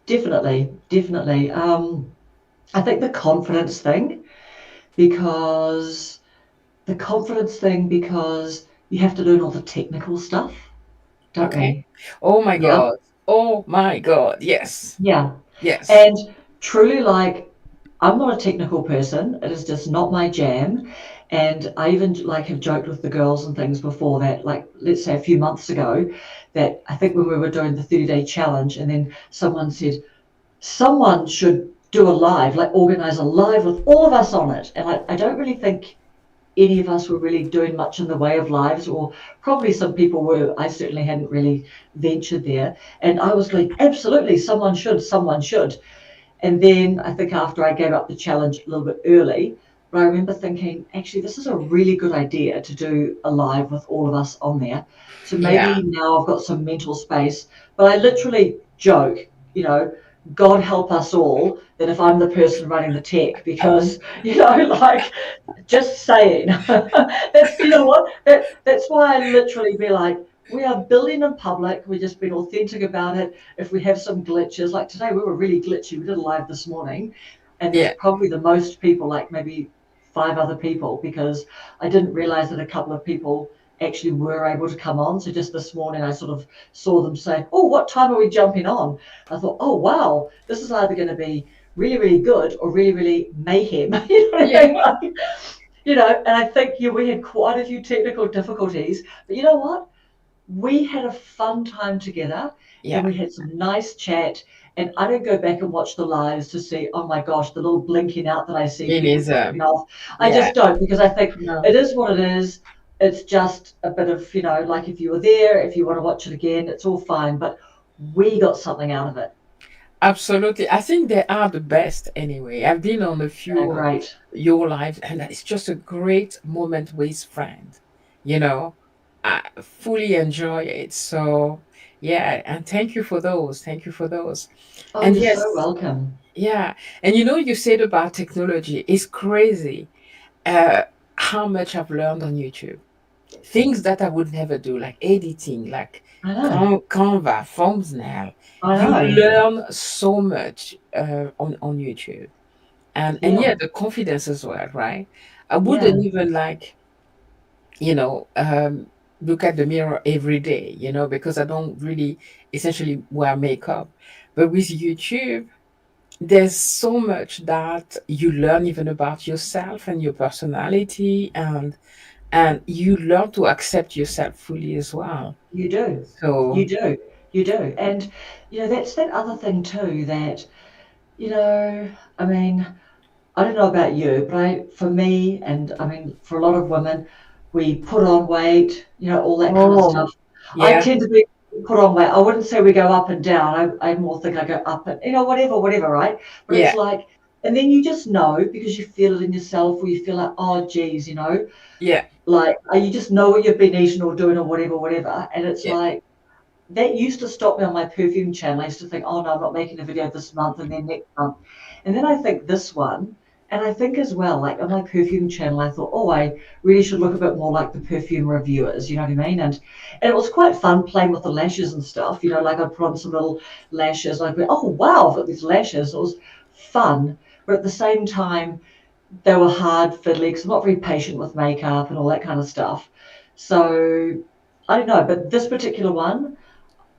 Definitely, definitely. I think because the confidence thing because you have to learn all the technical stuff, don't Okay. we? Oh my Yeah. God. Oh my God. Yes. Yeah. Yes. And truly, like, I'm not a technical person. It is just not my jam. And I even like have joked with the girls and things before that, like, let's say a few months ago, that I think when we were doing the 30-day challenge, and then someone said, someone should do a live, like organize a live with all of us on it. And I don't really think any of us were really doing much in the way of lives, or probably some people were. I certainly hadn't really ventured there. And I was like, absolutely, someone should, someone should. And then I think after I gave up the challenge a little bit early, but I remember thinking, actually, this is a really good idea to do a live with all of us on there. So Yeah. maybe now I've got some mental space. But I literally joke, you know, God help us all that if I'm the person running the tech, because, like just saying. That's you know what that's why I literally be like, we are building in public. We're just being authentic about it. If we have some glitches, like today, we were really glitchy. We did a live this morning, and there was Yeah. probably the most people, like maybe 5 other people, because I didn't realize that a couple of people actually were able to come on. So just this morning, I sort of saw them say, "Oh, what time are we jumping on?" I thought, "Oh, wow, this is either going to be really, really good or really, really mayhem." You know what I Yeah. mean? Like, and I think we had quite a few technical difficulties, but you know what? We had a fun time together and Yeah. we had some nice chat. And I don't go back and watch the lives to see, oh my gosh, the little blinking out that I see It people is dropping off. I yeah. just don't, because I think No. it is what it is. It's just a bit of, like if you were there, if you want to watch it again, it's all fine. But we got something out of it. Absolutely. I think they are the best anyway. I've been on a Yeah, few of great. your lives, and it's just a great moment with friends. You know, I fully enjoy it. So, yeah, and thank you for those. Thank you for those. Oh, And you're so yes, welcome. yeah. And you said about technology, it's crazy uh, how much I've learned on YouTube. Things that I would never do, like editing, like I know. Canva, thumbnail. I You know. learn so much on YouTube, and Yeah. yeah, the confidence as well, right? I Yeah. wouldn't even like you know um, look at the mirror every day, because I don't really essentially wear makeup. But with YouTube, there's so much that you learn even about yourself and your personality, and you learn to accept yourself fully as well. You do. You So, do. You do. And, that's that other thing too that, I mean, I don't know about you, but for me, and I mean, for a lot of women, we put on weight, all that kind of stuff. oh, I yeah, tend to be put on weight. I wouldn't say we go up and down. I more think I go up and, whatever, right? But it's yeah, like, and then you just know because you feel it in yourself, or you feel like, oh, geez, yeah, like you just know what you've been eating or doing or whatever, whatever. And it's yeah, like, that used to stop me on my perfume channel. I used to think, oh no, I'm not making a video this month and then next month. And then I think this one, and I think as well, like on my perfume channel, I thought, oh, I really should look a bit more like the perfume reviewers, you know what I mean? And it was quite fun playing with the lashes and stuff, like I'd put on some little lashes, and I'd be, oh wow, I've got these lashes. It was fun. But at the same time, they were hard fiddly because I'm not very patient with makeup and all that kind of stuff. So I don't know, but this particular one,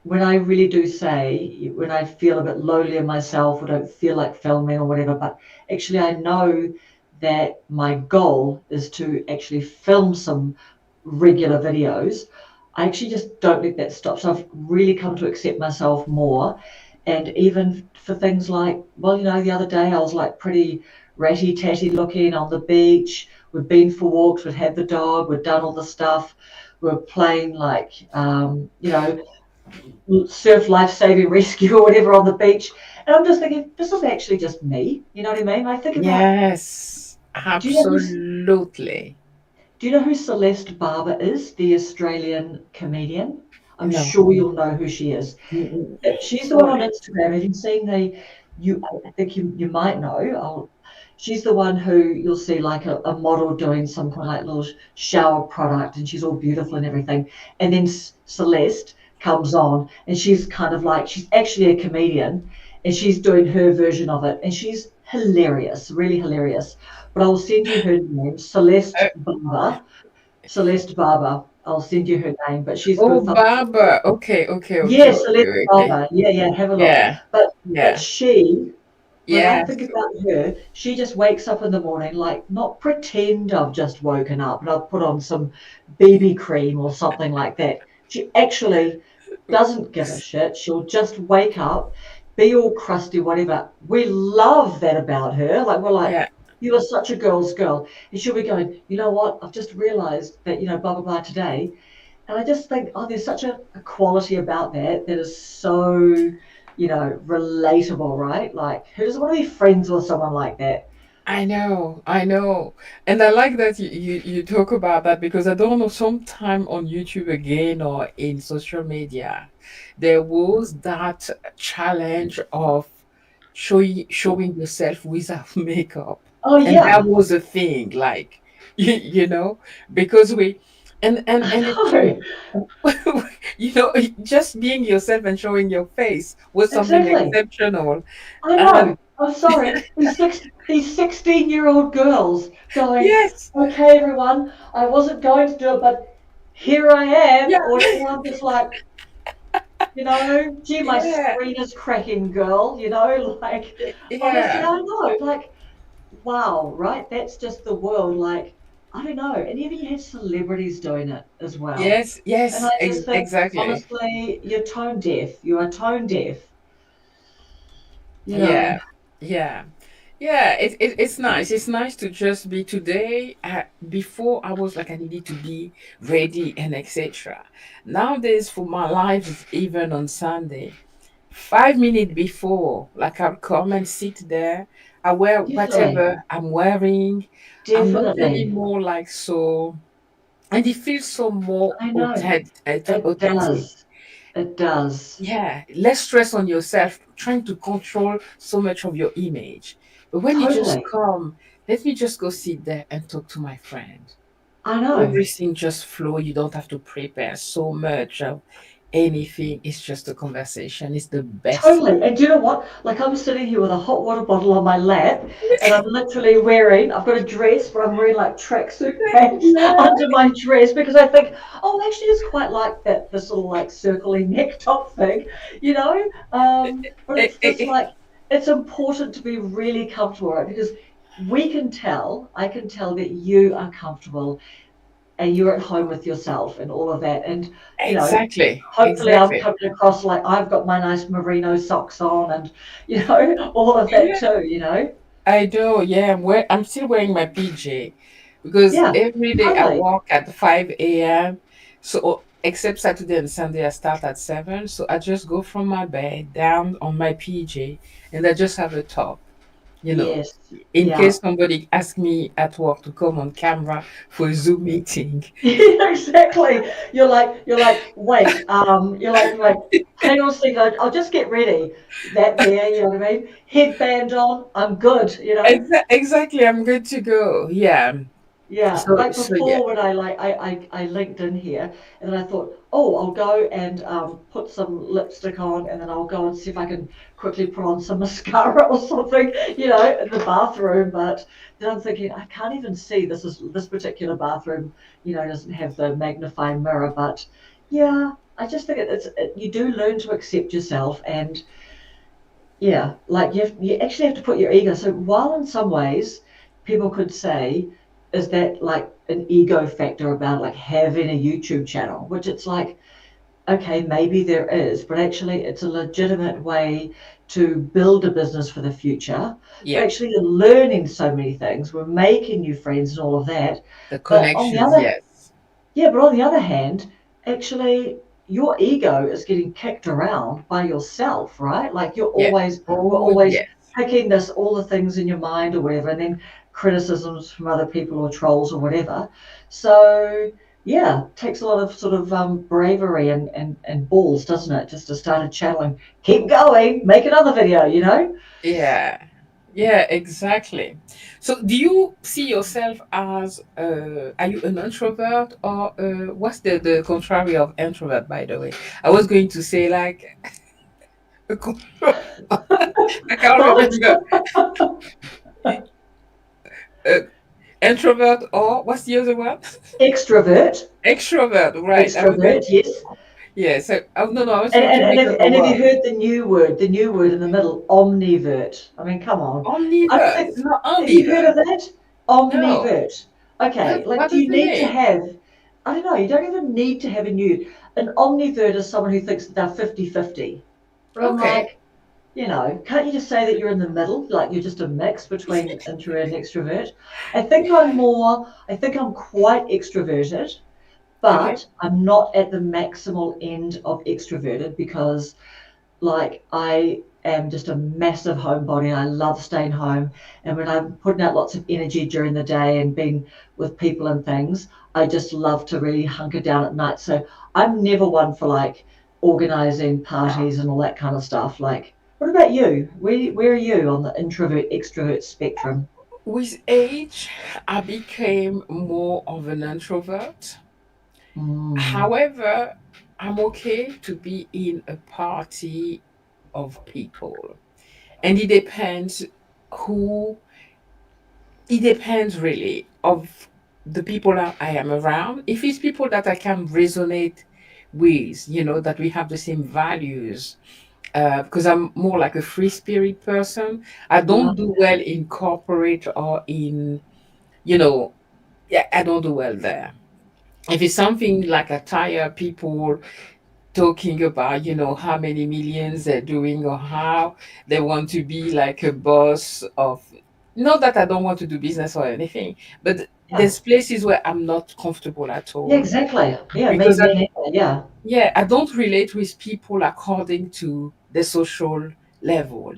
when I really do say, when I feel a bit lonely in myself or don't feel like filming or whatever, but actually I know that my goal is to actually film some regular videos. I actually just don't let that stop. So I've really come to accept myself more. And even for things like, well, the other day I was like pretty ratty tatty looking on the beach. We'd been for walks, we'd had the dog, we'd done all the stuff. We were playing like, surf life saving rescue or whatever on the beach. And I'm just thinking, this is actually just me. You know what I mean? I think about, yes, do you have absolutely. this? Absolutely. Do you know who Celeste Barber is, the Australian comedian? I'm No. sure you'll know who she is. She's the one on Sorry. Instagram. Have you seen the? You, I think you might know. She's the one who you'll see like a model doing some kind of like little shower product, and she's all beautiful and everything. And then Celeste comes on, and she's kind of like she's actually a comedian, and she's doing her version of it, and she's hilarious, really hilarious. But I'll send you her name, Uh, Celeste Barber. Celeste Barber. I'll send you her name, but she's oh, good fun. Barbara. Okay, okay, okay, Yes, Celeste okay, okay. Barber. Yeah, yeah, have a look. Yeah, But yeah, she, when I yes, think about her, she just wakes up in the morning, like not pretend I've just woken up and I've put on some BB cream or something like that. She actually doesn't give a shit. She'll just wake up, be all crusty, whatever. We love that about her. Like we're like, yeah. you are such a girl's girl. And she'll be going, you know what? I've just realized that, blah blah blah today. And I just think, oh, there's such a quality about that that is so, relatable, right? Like, who doesn't want to be friends with someone like that? I know. And I like that you talk about that because I don't know, sometime on YouTube again or in social media, there was that challenge of showing yourself without makeup. Oh, And that yeah. was a thing, like you know, because we and it's I true. Just being yourself and showing your face was know. something Exactly. exceptional. I And know. I'm sorry. These 16-year-old girls going, yes, okay, everyone, I wasn't going to do it, but here I am. yeah, Or I'm just like, gee, my yeah, screen is cracking, girl. Like, honestly, yeah. I know. Like, wow, right? That's just the world. Like, I don't know. And even you have celebrities doing it as well. Yes, And I yes, just think, exactly. honestly, you're tone deaf. You are tone deaf. You know, Yeah, yeah, yeah. It's nice. It's nice to just be today. Before I was like I needed to be ready and etc. Nowadays, for my life, even on Sunday, 5 minutes before, like I'll come and sit there. I wear definitely, whatever I'm wearing. I'm not definitely. anymore like so, and it feels so more I know. It authentic. does. It does. Yeah, less stress on yourself, trying to control so much of your image. But when you just Totally. come, let me just go sit there and talk to my friend. I know. Everything just flow. You don't have to prepare so much of anything. It's just a conversation. It's the best. Totally. And do you know what? Like I'm sitting here with a hot water bottle on my lap, and I'm literally I've got a dress, but I'm wearing like tracksuit pants Yeah. under my dress because I think, oh, actually, it's quite like that, this little like circly neck top thing, you know? But Eh, it's eh, just eh, like, it's important to be really comfortable, right? Because I can tell that you are comfortable and you're at home with yourself and all of that. And, you know, exactly. hopefully I'm Exactly. coming across like I've got my nice merino socks on and, all of that Yeah. too. I do. Yeah. I'm still wearing my PJ because Yeah, every day I totally. walk at 5 a.m. So, except Saturday and Sunday, I start at 7. So, I just go from my bed down on my PJ and I just have a top, you know, Yes. in Yeah. case somebody asks me at work to come on camera for a Zoom meeting. Exactly. Wait, you're like, hang on a second, I'll just get ready. That there, you know what I mean? Headband on, I'm good. Exactly. I'm good to go. Yeah. Yeah, So, like so yeah. before when I linked in here and then I thought, oh, I'll go and put some lipstick on and then I'll go and see if I can quickly put on some mascara or something, in the bathroom. But then I'm thinking I can't even see this particular bathroom, doesn't have the magnifying mirror. But yeah, I just think you do learn to accept yourself and yeah, like you actually have to put your ego. So while in some ways people could say, is that like an ego factor about like having a YouTube channel, which it's like, okay, maybe there is, but actually it's a legitimate way to build a business for the future. But Yeah. actually you're learning so many things. We're making new friends and all of that. The But on the connections. other Yes. yeah, but on the other hand, actually, your ego is getting kicked around by yourself, right? Like Yeah. we're Oh, always yes. picking all the things in your mind or whatever, and then criticisms from other people or trolls or whatever. So yeah, it takes a lot of sort of bravery and balls, doesn't it? Just to start a channel and keep going, make another video, you know? Yeah. Yeah, exactly. So, do you see yourself as are you an introvert or what's the contrary of introvert, by the way? I was going to say like a I can't What? remember. Uh, Introvert or what's the other one? Extrovert. Extrovert, right. I was going Extrovert, yes. yeah, so oh no, I was And, trying to and, and, make have, up a and have you word. heard the new word in the middle, omnivert? I mean, come on. I Omnivert, think, not have you heard ambivert. of that? No. Omnivert. Okay, like, What do does you it need to mean? have, I don't know, you don't even need to have a new, an omnivert is someone who thinks that they're 50-50. But I'm Okay. like, you know, can't you just say that you're in the middle? Like you're just a mix between introvert and extrovert. I think I'm quite extroverted, Okay. but I'm not at the maximal end of extroverted because like I am just a massive homebody. I love staying home. And when I'm putting out lots of energy during the day and being with people and things, I just love to really hunker down at night. So I'm never one for like organizing parties and all that kind of stuff. Like, what about you? Where are you on the introvert extrovert spectrum? With age, I became more of an introvert. Mm, However, I'm okay to be in a party of people. And who, it depends really of the people I am around. If it's people that I can resonate with, that we have the same values, because I'm more like a free spirit person. I yeah, don't do well in corporate or in, you know, yeah, I don't do well there. If it's something like a tire people talking about, how many millions they're doing or how they want to be like a boss of, not that I don't want to do business or anything, but yeah, there's places where I'm not comfortable at yeah, all exactly. Yeah, because me neither. Yeah, yeah, I don't relate with people according to the social level,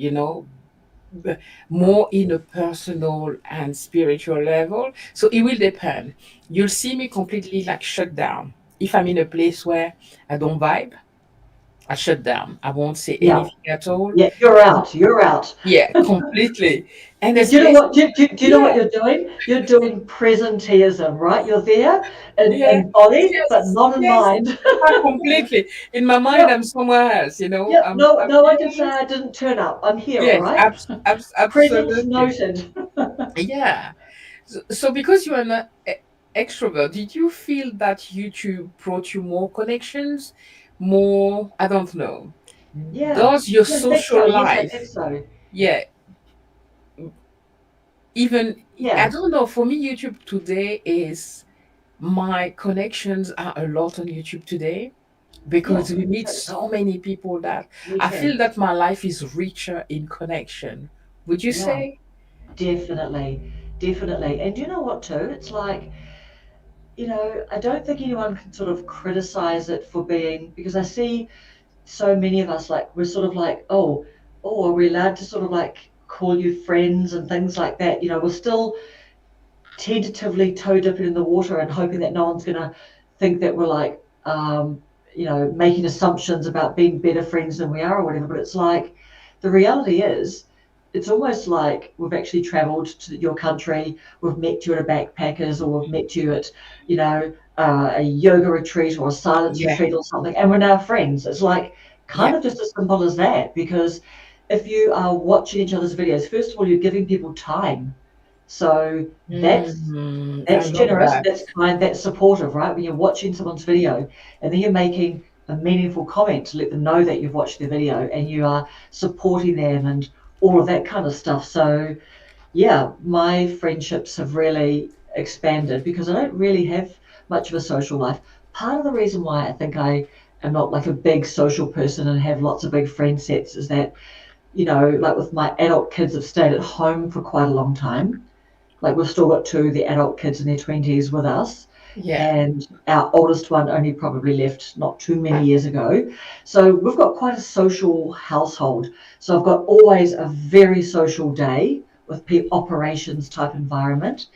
b- more in a personal and spiritual level. So it will depend. You'll see me completely like shut down. If I'm in a place where I don't vibe, I shut down. I won't say yeah, anything at all. yeah. You're out. You're out. Yeah, completely. And Do there's you know places, what? Do you know what yeah, you're doing? You're doing presenteeism, right? You're there yeah, in body, but yes, not in yes, mind. completely. In my mind, Yep, I'm somewhere else, yep. No, I'm no one can feeling say it. I didn't turn up. I'm here, all Yes, right? Presence absolutely. noted. Yeah. So because you're an extrovert, did you feel that YouTube brought you more connections, more, I don't know, Yeah, does your yeah, I think so. social Yes, I life, think so. yeah, even, I Yeah, don't know, for me, YouTube today is, my connections are a lot on YouTube today yeah, because we me meet too. so many people that Me I too. feel that my life is richer in connection. Would you Yeah, say? definitely, definitely. And you know what, too? It's like, I don't think anyone can sort of criticize it for being, because I see so many of us like we're sort of like are we allowed to sort of like call you friends and things like that, we're still tentatively toe dipping in the water and hoping that no one's going to think that we're like making assumptions about being better friends than we are or whatever. But it's like the reality is it's almost like we've actually traveled to your country, we've met you at a backpackers, or we've met you at a yoga retreat or a silence Yeah, retreat or something, and we're now friends. It's like kind yeah. of just as simple as that, because if you are watching each other's videos, first of all, you're giving people time. So I that's love generous, that. that's kind, that's supportive, right? When you're watching someone's video and then you're making a meaningful comment to let them know that you've watched their video and you are supporting them and all of that kind of stuff. So, yeah, my friendships have really expanded because I don't really have much of a social life. Part of the reason why I think I am not like a big social person and have lots of big friend sets is that, like with my adult kids have stayed at home for quite a long time. Like we've still got two of the adult kids in their 20s with us, Yeah. and our oldest one only probably left not too many years ago. So we've got quite a social household. So I've got always a very social day with operations type environment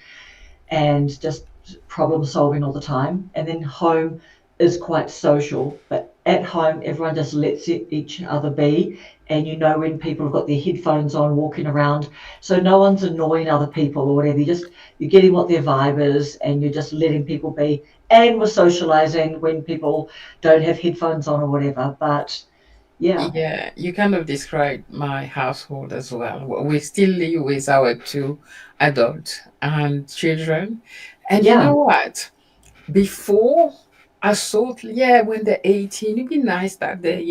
and just problem solving all the time. And then home is quite social, but at home, everyone just lets each other be. And you know when people have got their headphones on walking around, so no one's annoying other people or whatever. You're getting what their vibe is, and you're just letting people be. And we're socializing when people don't have headphones on or whatever. But yeah, Yeah, you kind of described my household as well. We still live with our two adult and children. And you yeah, know what? Before, I thought, yeah, when they're 18, it'd be nice that they,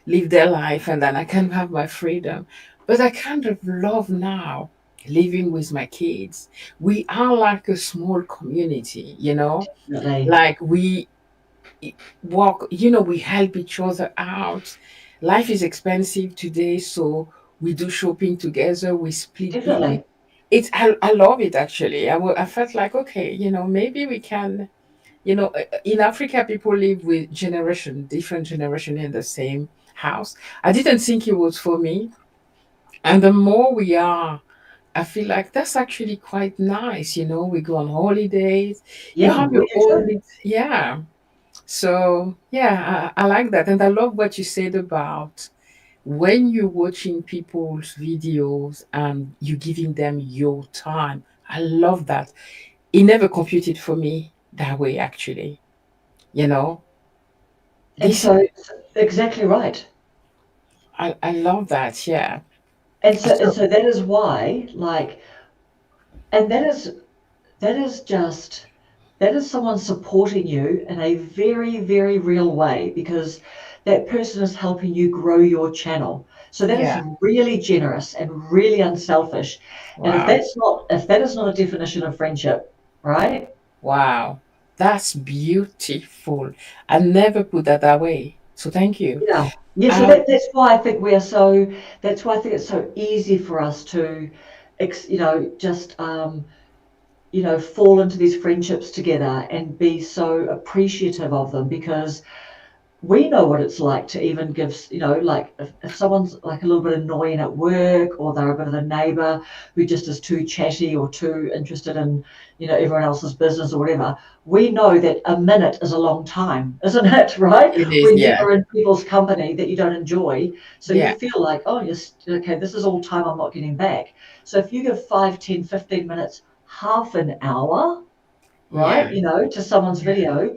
live their life and then I can have my freedom. But I kind of love now living with my kids. We are like a small community, definitely, like we walk, we help each other out. Life is expensive today, so we do shopping together, we split bills. definitely. I love it actually. I felt like, okay, maybe we can, in Africa, people live with different generation in the same house. I didn't think it was for me. And the more we are, I feel like that's actually quite nice. We go on holidays. You Yeah, have we your do own, too. yeah. So yeah, I like that. And I love what you said about when you're watching people's videos and you giving them your time. I love that. It never computed for me that way, actually. You know, And this is, so, exactly right. I love that. Yeah. And So, so that is why, like, and that is just that is someone supporting you in a very, very real way because that person is helping you grow your channel. So that is yeah. really generous and really unselfish. And Wow. if that is not a definition of friendship, right? Wow. That's beautiful. I never put that way. So thank you. Yeah. Yeah, so Um, that's why I think that's why I think it's so easy for us to, just fall into these friendships together and be so appreciative of them because we know what it's like to even give, like if someone's like a little bit annoying at work or they're a bit of a neighbor who just is too chatty or too interested in, everyone else's business or whatever, we know that a minute is a long time, isn't it? Right? it is. When Yeah. you're in people's company that you don't enjoy. So you Yeah. feel like, oh, yes, okay, this is all time I'm not getting back. So if you give 5, 10, 15 minutes, half an hour, right, Yeah. to someone's Yeah. video,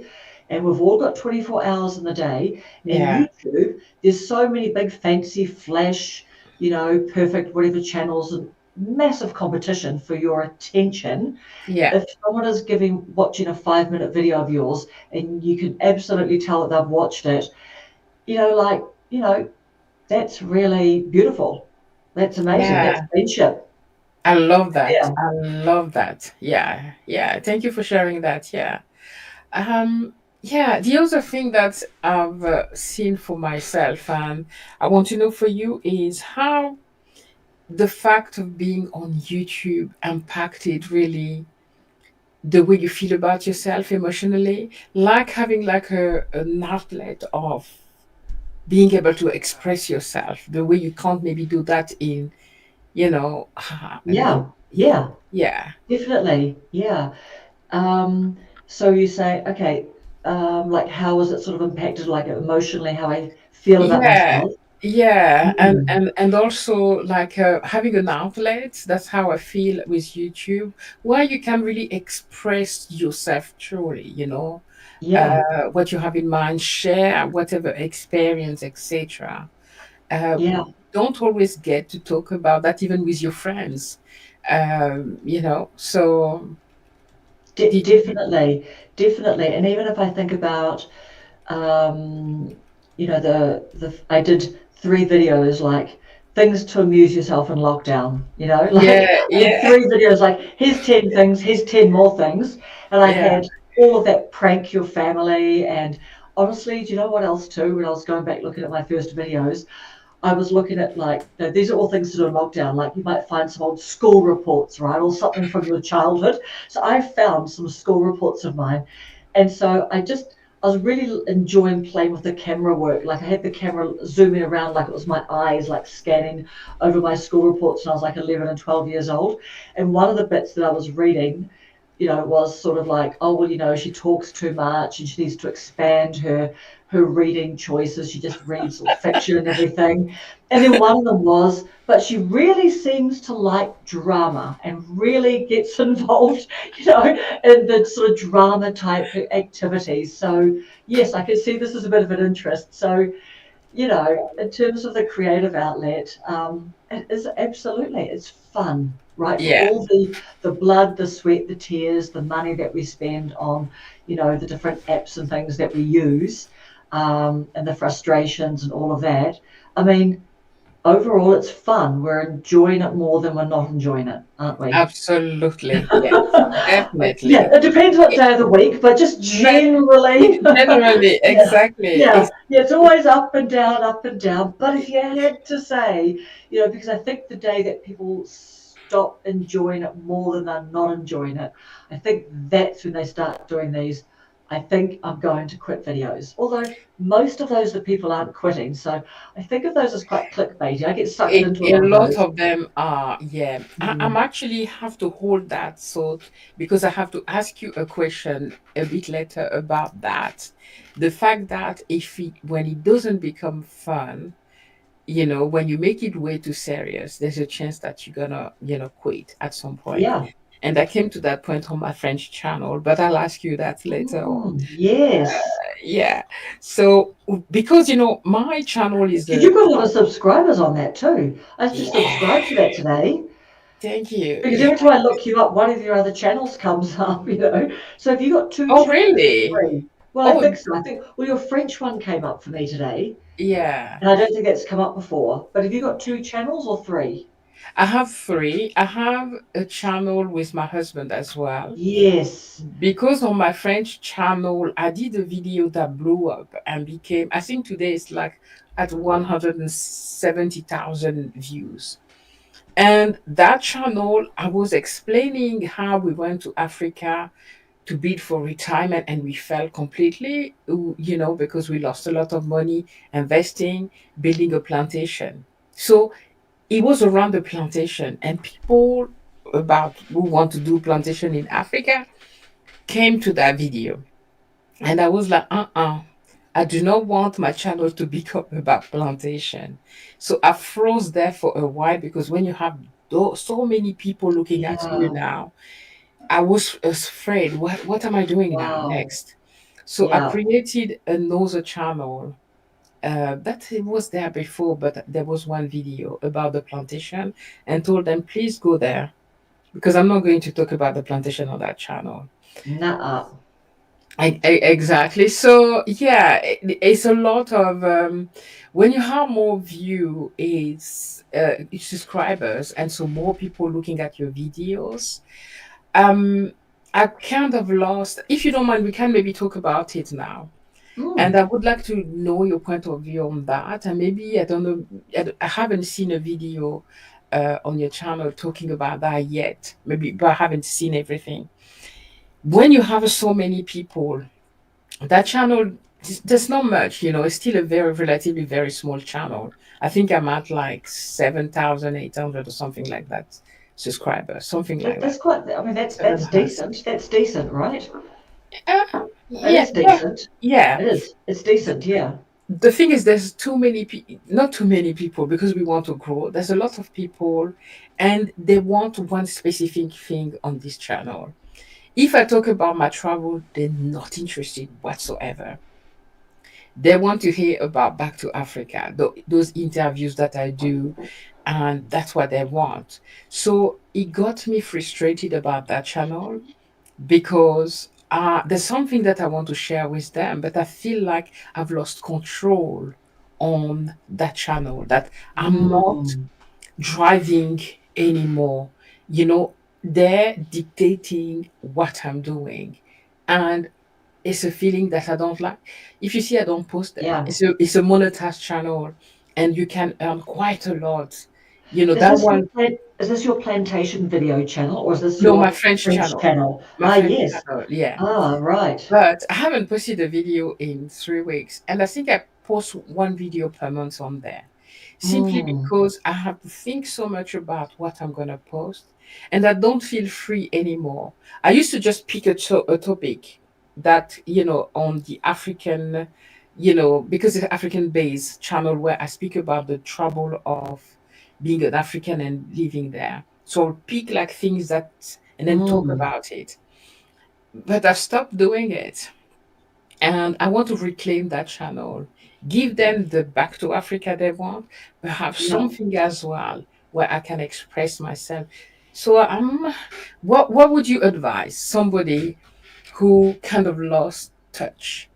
and we've all got 24 hours in the day. And Yeah. YouTube, there's so many big, fancy, flash, perfect, whatever channels and massive competition for your attention. Yeah. If someone is watching a 5-minute video of yours and you can absolutely tell that they've watched it, like, that's really beautiful. That's amazing. That's Yeah. friendship. I love that. Yeah. I love that. Yeah. Yeah. Thank you for sharing that. Yeah. Yeah, the other thing that I've seen for myself and I want to know for you is how the fact of being on YouTube impacted really the way you feel about yourself emotionally, like having like an outlet of being able to express yourself the way you can't maybe do that in, Yeah. Yeah. yeah. Definitely. Yeah. So you say, okay, like how was it sort of impacted, like emotionally, how I feel about Yeah, myself? yeah, and Mm, and and also like having an outlet. That's how I feel with YouTube, where you can really express yourself truly. yeah, What you have in mind, share whatever experience, etc. yeah, You don't always get to talk about that even with your friends. So did you? definitely, definitely. And even if I think about, I did 3 videos like things to amuse yourself in lockdown, like Yeah, I had yeah, 3 videos like here's 10 things, here's 10 more things. And I yeah, had all of that prank your family. And honestly, do you know what else too? When I was going back looking at my first videos, I was looking at like, these are all things to do in lockdown. Like you might find some old school reports, right? Or something from your childhood. So I found some school reports of mine. And so I was really enjoying playing with the camera work. Like I had the camera zooming around like it was my eyes, like scanning over my school reports when I was like 11 and 12 years old. And one of the bits that I was reading, was sort of like, oh, well, she talks too much and she needs to expand her reading choices. She just reads all fiction and everything. And then one of them was, but she really seems to like drama and really gets involved, in the sort of drama type activities. So yes, I can see this is a bit of an interest. So, in terms of the creative outlet, it is absolutely, it's fun, right? For Yeah, all the blood, the sweat, the tears, the money that we spend on, the different apps and things that we use, and the frustrations and all of that. I mean, overall, it's fun. We're enjoying it more than we're not enjoying it, aren't we? absolutely. Yes, Yeah, definitely. it depends what day of the week, but just But generally, generally, yeah, exactly. yeah, yeah, it's always up and down, up and down. But if you had to say, because I think the day that people stop enjoying it more than they're not enjoying it, I think that's when they start doing these. I think I'm going to quit videos. Although most of those, the people aren't quitting. So I think of those as quite clickbaity. I get sucked into a A lot of lot those. of them are, yeah. I'm Mm. actually have to hold that thought because I have to ask you a question a bit later about that. The fact that when it doesn't become fun, when you make it way too serious, there's a chance that you're gonna, quit at some point. Yeah. And I came to that point on my French channel, but I'll ask you that later on. Yes. Yeah. So because my channel is Because a you've got a lot of subscribers on that too. I just yeah. subscribed to that today Thank you. because Yeah. every time I look you up, one of your other channels comes up. So have you got two Oh, channels or really? three? Well, I Oh, think so. I think, well, your French one came up for me today, yeah. and I don't think that's come up before. But have you got two channels or three? I have three. I have a channel with my husband as well. Yes. Because on my French channel, I did a video that blew up and became, I think today it's like at 170,000 views. And that channel, I was explaining how we went to Africa to bid for retirement and we fell completely, because we lost a lot of money investing, building a plantation. So it was around the plantation and people about who want to do plantation in Africa came to that video. And I was like, I do not want my channel to become about plantation. So I froze there for a while because when you have so many people looking at you Yeah. now, I was afraid, what am I doing now Wow. next? So I Yeah. created another channel. That it was there before, but there was one video about the plantation and told them, please go there because I'm not going to talk about the plantation on that channel. Nuh-uh. Exactly. So yeah, it's a lot of when you have more view is subscribers, and so more people looking at your videos. Um, I kind of lost. If you don't mind, we can maybe talk about it now. And Mm. I would like to know your point of view on that. And maybe I don't know. I haven't seen a video on your channel talking about that yet. Maybe, but I haven't seen everything. When you have so many people that channel, there's not much, it's still a very relatively very small channel. I think I'm at like 7,800 or something like that subscribers, something like that. That's quite. I mean, that's 7,500. decent. That's decent, right? It Yeah, is yeah, decent. yeah. It is. It's decent. Yeah. The thing is, there's too many people, not too many people, because we want to grow. There's a lot of people, and they want one specific thing on this channel. If I talk about my travel, they're not interested whatsoever. They want to hear about back to Africa, those interviews that I do, and that's what they want. So it got me frustrated about that channel because there's something that I want to share with them, but I feel like I've lost control on that channel, that I'm not Mm. driving anymore. They're dictating what I'm doing. And it's a feeling that I don't like. If you see, I don't post there. Yeah. It's a monetized channel, and you can earn quite a lot. Is That this one. is this your plantation video channel or is this No, my your French French channel. channel? My Ah, French yes. channel, yeah. Ah, right. But I haven't posted a video in 3 weeks. And I think I post one video per month on there. Simply Mm, because I have to think so much about what I'm gonna post and I don't feel free anymore. I used to just pick a topic that, on the African, because it's African based channel where I speak about the trouble of being an African and living there. So I'll pick like things that and then talk mm. about it. But I've stopped doing it. And I want to reclaim that channel, give them the back to Africa they want, but have Yeah. something as well where I can express myself. So what would you advise somebody who kind of lost touch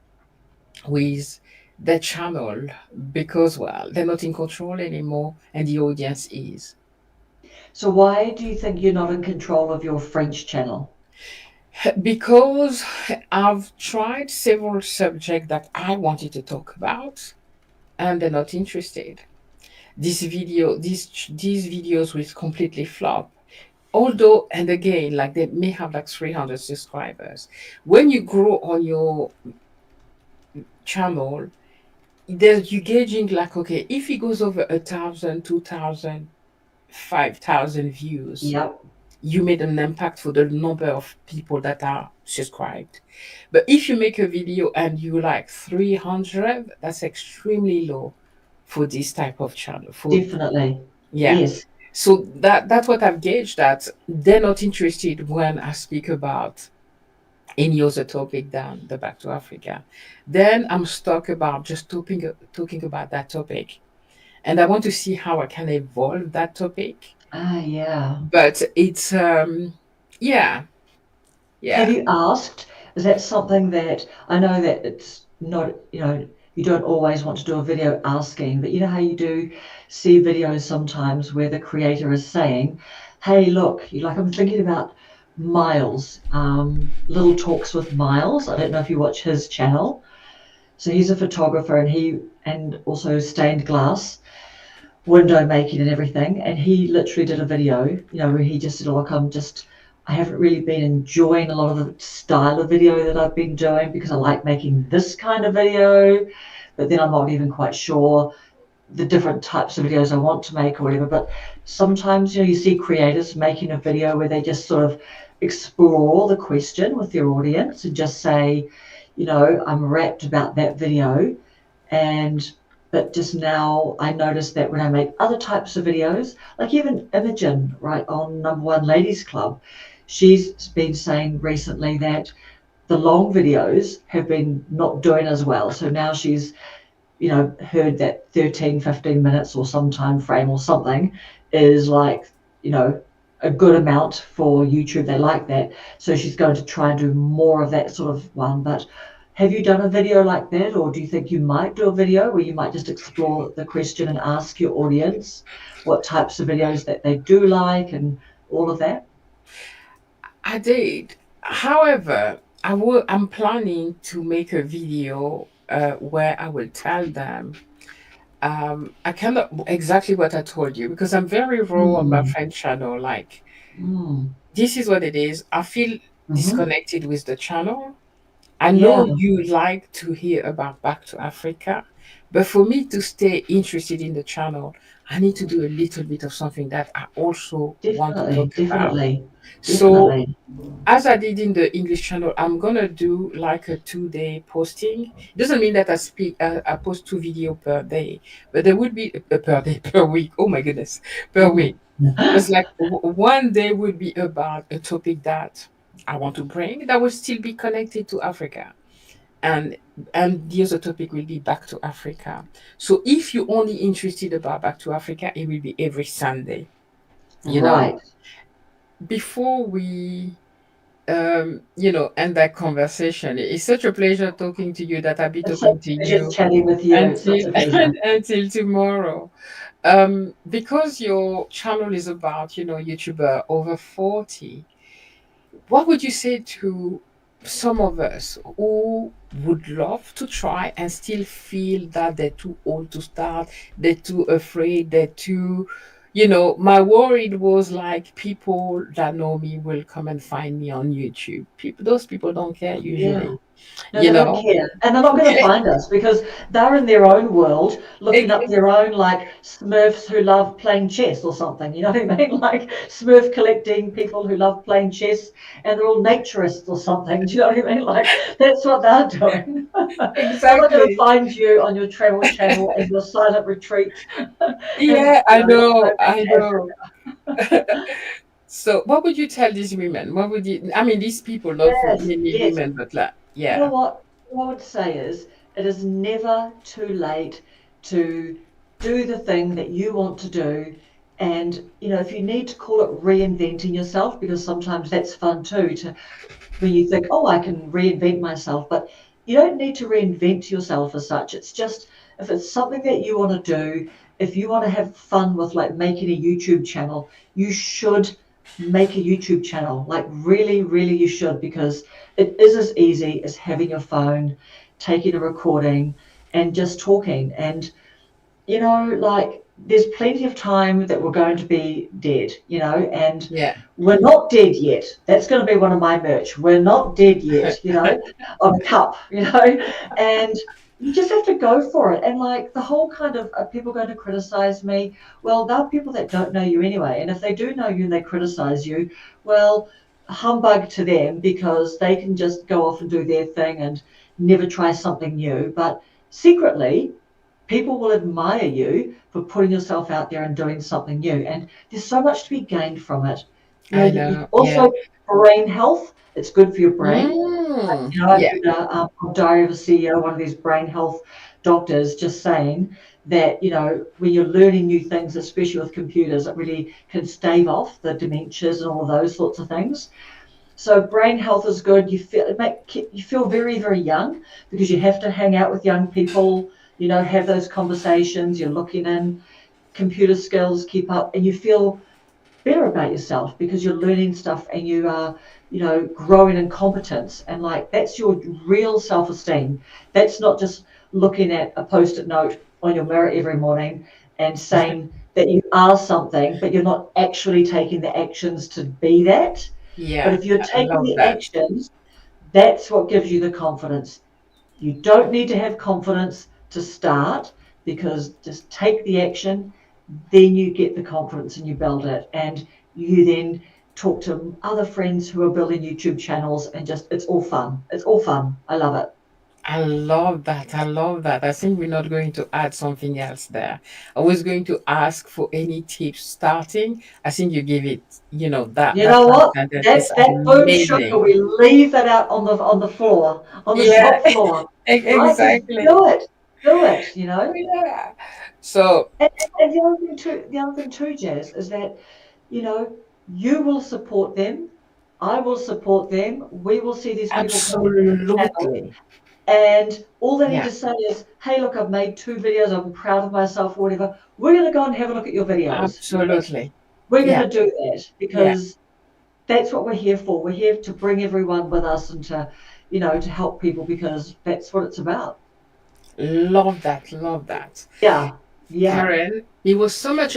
with their channel because they're not in control anymore and the audience is? So why do you think you're not in control of your French channel? Because I've tried several subjects that I wanted to talk about and they're not interested. These videos will completely flop. Although, and again, like they may have like 300 subscribers. When you grow on your channel, there's you gauging like, okay, if it goes over 1,000, 2,000, 5,000 views, Yep. you made an impact for the number of people that are subscribed. But if you make a video and you like 300, that's extremely low for this type of channel. For Definitely. Yeah. Yes. So that's what I've gauged that they're not interested when I speak about any other topic than the Back to Africa. Then I'm stuck about just talking about that topic. And I want to see how I can evolve that topic. Ah, yeah. But it's yeah, Have yeah. you asked? Is that something that I know that it's not, you don't always want to do a video asking, but you know how you do see videos sometimes where the creator is saying, hey, look, like I'm thinking about Miles, Little Talks with Miles. I don't know if you watch his channel. So he's a photographer and also stained glass window making and everything. And he literally did a video, where he just said, look, I haven't really been enjoying a lot of the style of video that I've been doing because I like making this kind of video, but then I'm not even quite sure the different types of videos I want to make or whatever. But sometimes, you see creators making a video where they just sort of explore the question with their audience and just say, I'm rapt about that video. And but just now I noticed that when I make other types of videos, like even Imogen, right, on Number One Ladies Club, she's been saying recently that the long videos have been not doing as well. So now she's, heard that 13, 15 minutes or some time frame or something is like, you know, a good amount for YouTube. They like that. So she's going to try and do more of that sort of one. But have you done a video like that, or do you think you might do a video where you might just explore the question and ask your audience what types of videos that they do like and all of that? I did. However, I'm planning to make a video where I will tell them I cannot exactly what I told you because I'm very raw on my Mm, friend channel. Like, mm, this is what it is. I feel hmm. disconnected with the channel. I Yeah, know you like to hear about Back to Africa, but for me to stay interested in the channel, I need to do a little bit of something that I also want to definitely, talk about. definitely, So definitely. as I did in the English channel, I'm gonna do like a 2 day posting. It doesn't mean that I post 2 video per day, but there would be per day per week. Oh my goodness, per Mm. week. It's like one day would be about a topic that I want to bring that will still be connected to Africa, and the other topic will be back to Africa. So if you're only interested about back to Africa, it will be every Sunday. You know, Right. before we end that conversation. It's such a pleasure talking to you that I'll be It's such talking to a pleasure you chatting with you. Such until a pleasure. until tomorrow. Because your channel is about, YouTuber over 40, what would you say to some of us who would love to try and still feel that they're too old to start, they're too afraid, they're too, My worried was like people that know me will come and find me on YouTube. Those people don't care Yeah. usually, No, you they don't know. care. And they're not going to find us because they're in their own world looking up Ex- their own, like Smurfs who love playing chess or something. You know what I mean? Like Smurf collecting people who love playing chess and they're all naturists or something. Do you know what I mean? Like that's what they're doing. They're not going to Exactly. find you on your travel channel and your silent retreat in, Yeah, I know, I snowbank know. Africa. So, what would you tell these women? What would you? I mean, these people, not Yes, mainly yes. women, but like, You know yeah, what? What I would say is it is never too late to do the thing that you want to do. And, if you need to call it reinventing yourself, because sometimes that's fun too, to when you think, oh, I can reinvent myself, but you don't need to reinvent yourself as such. It's just if it's something that you want to do, if you want to have fun with like making a YouTube channel, you should make a YouTube channel. Like really, really, you should, because it is as easy as having your phone, taking a recording, and just talking. And like there's plenty of time that we're going to be dead, and yeah. we're not dead yet. That's going to be one of my merch. We're not dead yet, on a cup, and you just have to go for it. And like the whole kind of are people going to criticize me? Well, there are people that don't know you anyway. And if they do know you and they criticize you, well, humbug to them because they can just go off and do their thing and never try something new. But secretly, people will admire you for putting yourself out there and doing something new. And there's so much to be gained from it. I You know. Yeah. also brain health. It's good for your brain. I Yeah. read a Diary of a CEO, one of these brain health doctors, just saying that when you're learning new things, especially with computers, it really can stave off the dementias and all of those sorts of things. So brain health is good. You feel very, very young because you have to hang out with young people, have those conversations. You're looking in computer skills, keep up, and you feel better about yourself because you're learning stuff and you are, growing in competence. And like that's your real self-esteem. That's not just looking at a post-it note on your mirror every morning and saying that you are something, but you're not actually taking the actions to be that. But Yeah. if you're I taking love the that. actions, that's what gives you the confidence. You don't need to have confidence to start because just take the action, then you get the confidence and you build it. And you then talk to other friends who are building YouTube channels and just, it's all fun. It's all fun. I love it. I love that. I love that. I think we're not going to add something else there. I was going to ask for any tips starting. I think you give it, You that know right what? there. That That is that boom sugar, amazing. we leave that out on the floor, on the Yeah, shop floor, right? Just exactly. do it. Do it. Yeah. So And the other thing too, Jazz, is that you know you will support them. I will support them. We will see these people come onto the channel, absolutely. and all they need Yeah, to say is, "Hey, look, I've made 2 videos. I'm proud of myself, or whatever." We're going to go and have a look at your videos. absolutely. We're going Yeah, to do that yeah. because that's what we're here for. We're here to bring everyone with us and to help people because that's what it's about. Love that. Love that. Yeah, yeah. Karen, it was such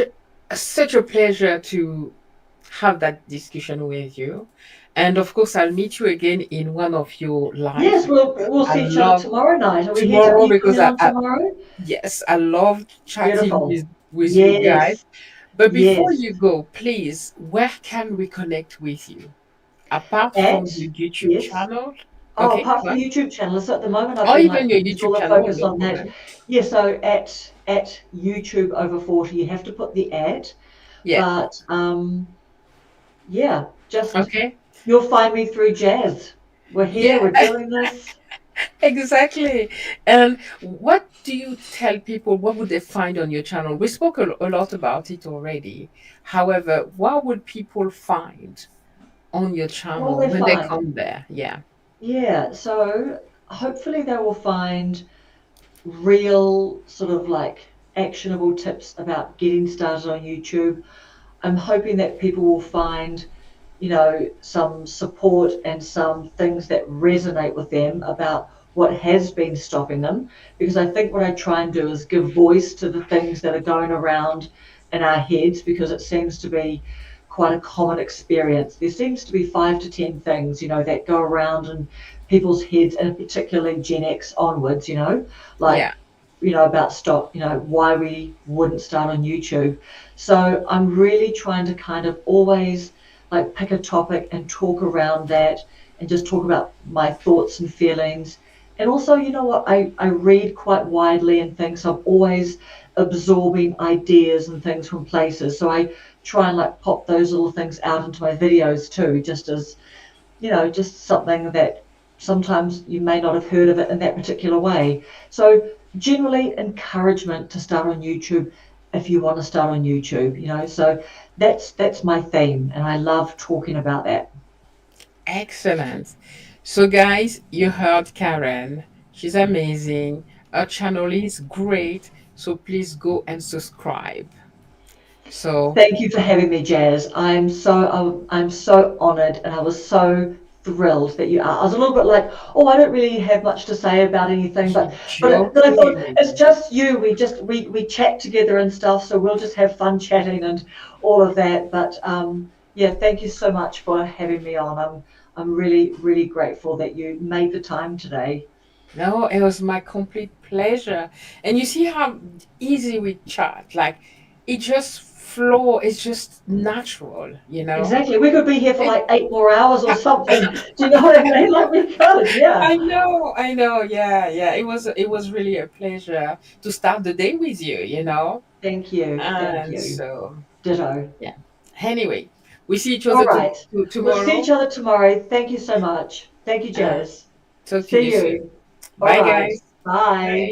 a pleasure to have that discussion with you. And of course, I'll meet you again in one of your live Yes, because we'll I see each other love tomorrow night. Are we here? Are tomorrow you because coming on tomorrow? yes, I love chatting Beautiful. with you guys. Yes, But before yes. you go, please, where can we connect with you? Apart At from your YouTube yes. channel? Oh, Okay, apart from fine. the YouTube channel, so at the moment I've Or been even like your putting all YouTube the channel, focus no on that. problem. Yeah, so at YouTube over 40, you have to put the at, Yeah. but yeah, just Okay. you'll find me through Jazz. We're here, Yeah, we're doing this. exactly. And what do you tell people? What would they find on your channel? We spoke a lot about it already. However, what would people find on your What will channel they when they find? come there? Yeah. Yeah, so hopefully they will find real sort of like actionable tips about getting started on YouTube. I'm hoping that people will find, some support and some things that resonate with them about what has been stopping them. Because I think what I try and do is give voice to the things that are going around in our heads because it seems to be quite a common experience. There seems to be 5 to 10 things, that go around in people's heads, and particularly Gen X onwards, like, Yeah. about stop, why we wouldn't start on YouTube. So I'm really trying to kind of always like pick a topic and talk around that and just talk about my thoughts and feelings. And also, what, I read quite widely and things, so I'm always absorbing ideas and things from places. So I try and like pop those little things out into my videos too, just as, just something that sometimes you may not have heard of it in that particular way. So generally encouragement to start on YouTube if you want to start on YouTube, so that's my theme, and I love talking about that. Excellent. So, guys, you heard Karen. She's amazing. Her channel is great. So, please go and subscribe. So, Thank you for having me, Jazz. I'm so honoured, and I was so thrilled that you are. I was a little bit like, oh, I don't really have much to say about anything, but she's but I thought joking. it's just you. We chat together and stuff, so we'll just have fun chatting and all of that. But yeah, thank you so much for having me on. I'm really really grateful that you made the time today. No, it was my complete pleasure. And you see how easy we chat. Like, it just flow. It's just natural, you know? Exactly. We could be here for And like 8 more hours or I something. Do you know what I mean? Like we could, yeah. I know. Yeah, yeah. It was really a pleasure to start the day with you, you know? Thank you. Thank And you. so, Ditto. yeah. Anyway, we see each All other right. We'll see each tomorrow. other tomorrow. Thank you so much. Thank you, Uh, Jazz. talk to you See soon. you. All Bye, right. guys. Bye. Bye.